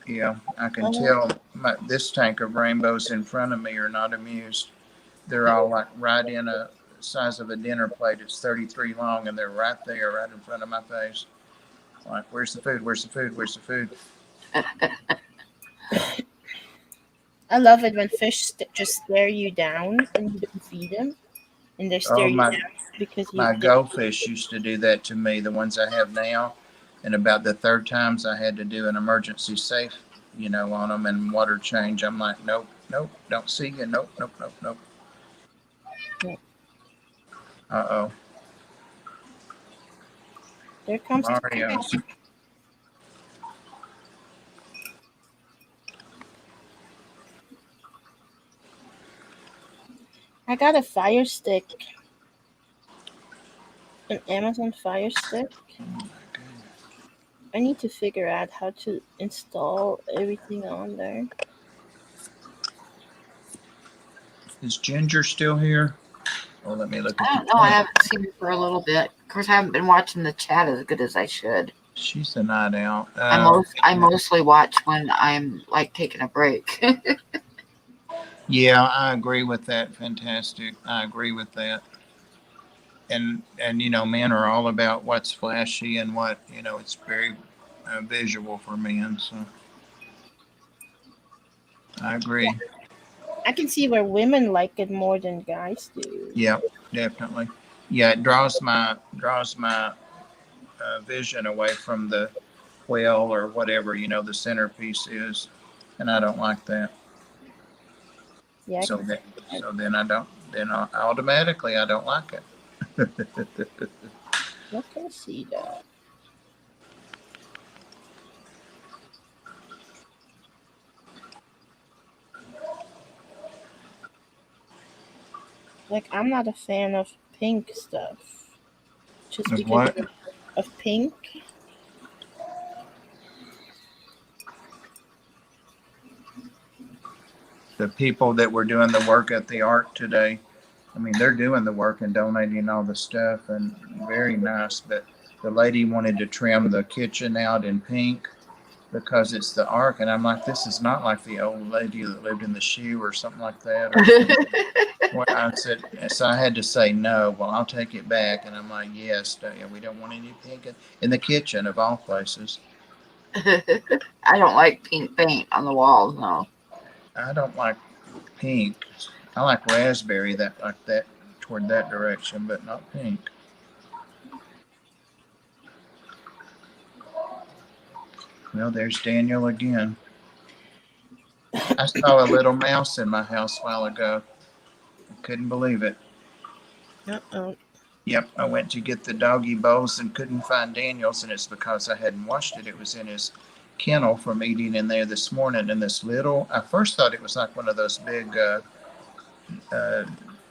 Yeah, I can tell this tank of rainbows in front of me are not amused. They're all like right in a size of a dinner plate. It's 33 long, and they're right there, right in front of my face. Like, where's the food? Where's the food? Where's the food? I love it when fish just stare you down and you don't feed them, and they stare you down because my goldfish used to do that to me. The ones I have now, and about the third times I had to do an emergency safe, on them and water change. I'm like, nope, don't see you. Nope. Yeah. Uh-oh. There comes Mario. I got a Fire Stick. An Amazon Fire Stick. I need to figure out how to install everything on there. Is Ginger still here? Oh, let me look at I don't know. I haven't seen her for a little bit. Of course, I haven't been watching the chat as good as I should. She's a night out. I mostly watch when I'm like taking a break. Yeah, I agree with that. Fantastic. I agree with that. And men are all about what's flashy and what, it's very visual for men. So I agree. I can see where women like it more than guys do. Yeah, definitely. Yeah, it draws my vision away from the whale or whatever, the centerpiece is. And I don't like that. Yeah. So then automatically I don't like it. Let me see that. Like, I'm not a fan of pink stuff. Just Of because what? of pink. The people that were doing the work at the Ark today, I mean, they're doing the work and donating all the stuff, and very nice. But the lady wanted to trim the kitchen out in pink, because it's the ark. And I'm like, this is not like the old lady that lived in the shoe or something like that. Or what I said, so I had to say no. Well, I'll take it back. And I'm like, yes, we don't want any pink in the kitchen of all places. I don't like pink paint on the walls, no. I don't like pink. I like raspberry, that like that toward that direction, but not pink. Well, there's Daniel again. I saw a little mouse in my house a while ago. I couldn't believe it. Uh-oh. Yep, I went to get the doggy bowls and couldn't find Daniel's, and it's because I hadn't washed it. It was in his kennel from eating in there this morning, and this little, I first thought it was like one of those big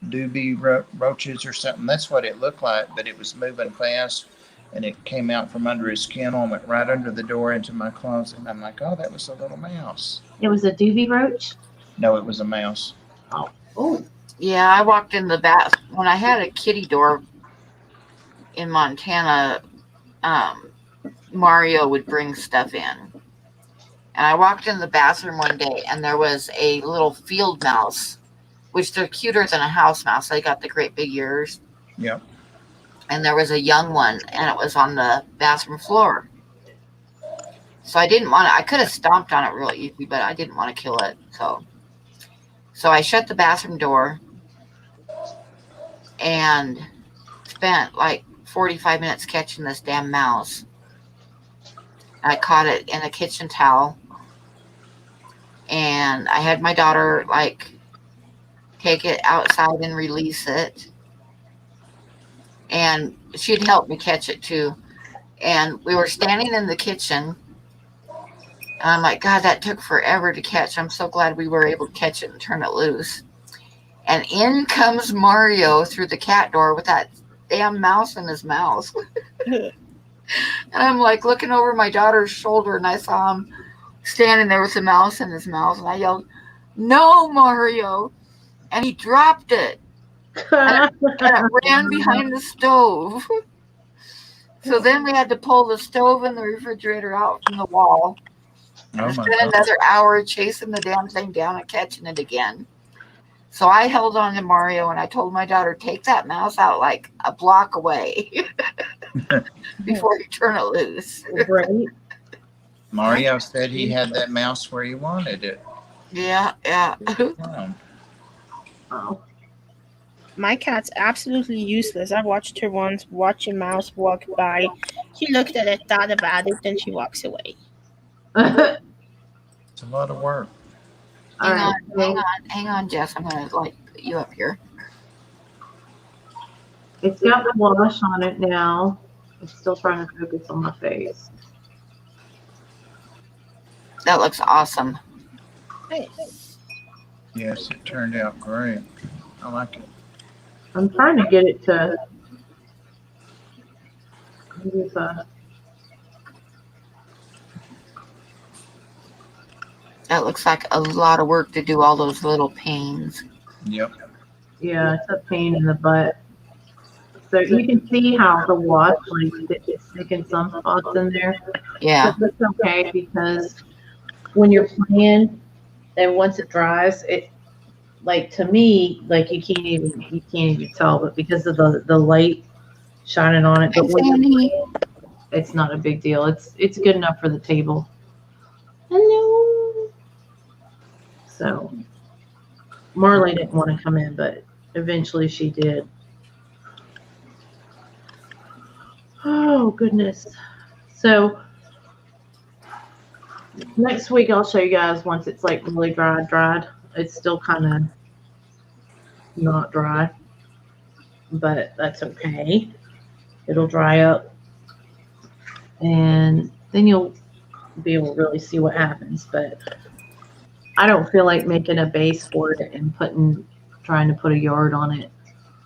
doobie roaches or something. That's what it looked like, but it was moving fast, and it came out from under his kennel and went right under the door into my closet. And I'm like, oh, that was a little mouse. It was a doobie roach. No, it was a mouse. Oh, Yeah, I walked in the bath when I had a kitty door in Montana. Mario would bring stuff in, and I walked in the bathroom one day, and there was a little field mouse, which they're cuter than a house mouse. They got the great big ears. Yep. And there was a young one, and it was on the bathroom floor. So I didn't want to. I could have stomped on it real easy, but I didn't want to kill it. So I shut the bathroom door and spent like 45 minutes catching this damn mouse. I caught it in a kitchen towel, and I had my daughter like take it outside and release it, and she'd help me catch it too. And we were standing in the kitchen, and I'm like, God, that took forever to catch. I'm so glad we were able to catch it and turn it loose. And in comes Mario through the cat door with that damn mouse in his mouth. And I'm like looking over my daughter's shoulder, and I saw him standing there with the mouse in his mouth, and I yelled, "No, Mario!" And he dropped it, and it ran behind the stove. So then we had to pull the stove and the refrigerator out from the wall, and Oh my spend God. another hour chasing the damn thing down and catching it again. So I held on to Mario, and I told my daughter, take that mouse out like a block away before you turn it loose. right. Mario said he had that mouse where he wanted it. Yeah. Wow. Oh. My cat's absolutely useless. I watched her once watch a mouse walk by. She looked at it, thought about it, then she walks away. All It's a lot of work. right. Hang on, Jess. I'm gonna light you up here. It's got the wash on it now. It's still trying to focus on my face. That looks awesome. Nice. Yes, it turned out great. I like it. I'm trying to get it to. Use a, That looks like a lot of work to do all those little panes. Yep. yeah, it's a pain in the butt. So you can see how the wash like it's sticking some spots in there. Yeah. But that's okay because when you're playing and once it dries, it like to me, like you can't even tell, but because of the light shining on it, but when you're playing, it's not a big deal. It's good enough for the table. Hello. So Marley didn't want to come in, but eventually she did. Oh goodness. So next week I'll show you guys once it's like really dried. It's still kind of not dry, but that's okay. It'll dry up and then you'll be able to really see what happens. But I don't feel like making a base for it and trying to put a yard on it.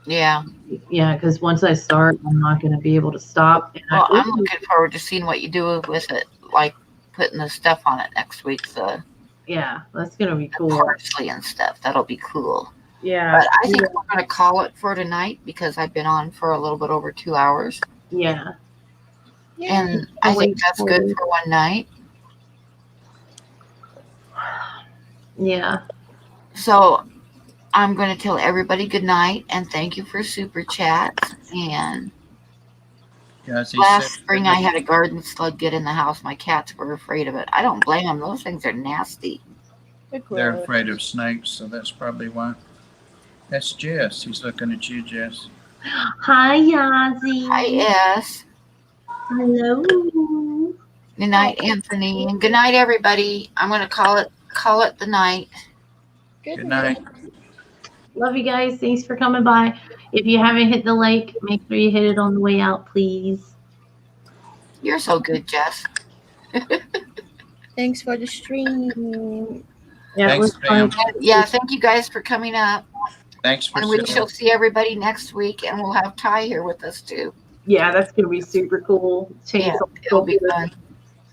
Yeah. Yeah, because once I start, I'm not going to be able to stop. And Well, I'm looking forward to seeing what you do with it, like putting the stuff on it next week, the yeah, that's going to be cool. parsley and stuff. That'll be cool. Yeah, But I think we're going to call it for tonight because I've been on for a little bit over 2 hours. yeah. And I think that's good for one night. Yeah. So I'm going to tell everybody good night and thank you for super chats. And Guys, he last said- spring I had a garden slug get in the house. My cats were afraid of it. I don't blame them. Those things are nasty. They're afraid of snakes, so that's probably why. That's Jess. He's looking at you, Jess. Hi, Yazzie. Hi, S. Hello. Good night, Anthony. And good night, everybody. I'm going to call it the night. Good night. Love you guys. Thanks for coming by. If you haven't hit the like, make sure you hit it on the way out, please. You're so good, Jess. Thanks for the stream. Yeah, Thanks, it was fun. Pam. Yeah, thank you guys for coming up. Thanks for And we sitting. shall see everybody next week. And we'll have Ty here with us, too. Yeah, that's gonna be super cool. Yeah, Chainsaw it'll be Sculptor. fun.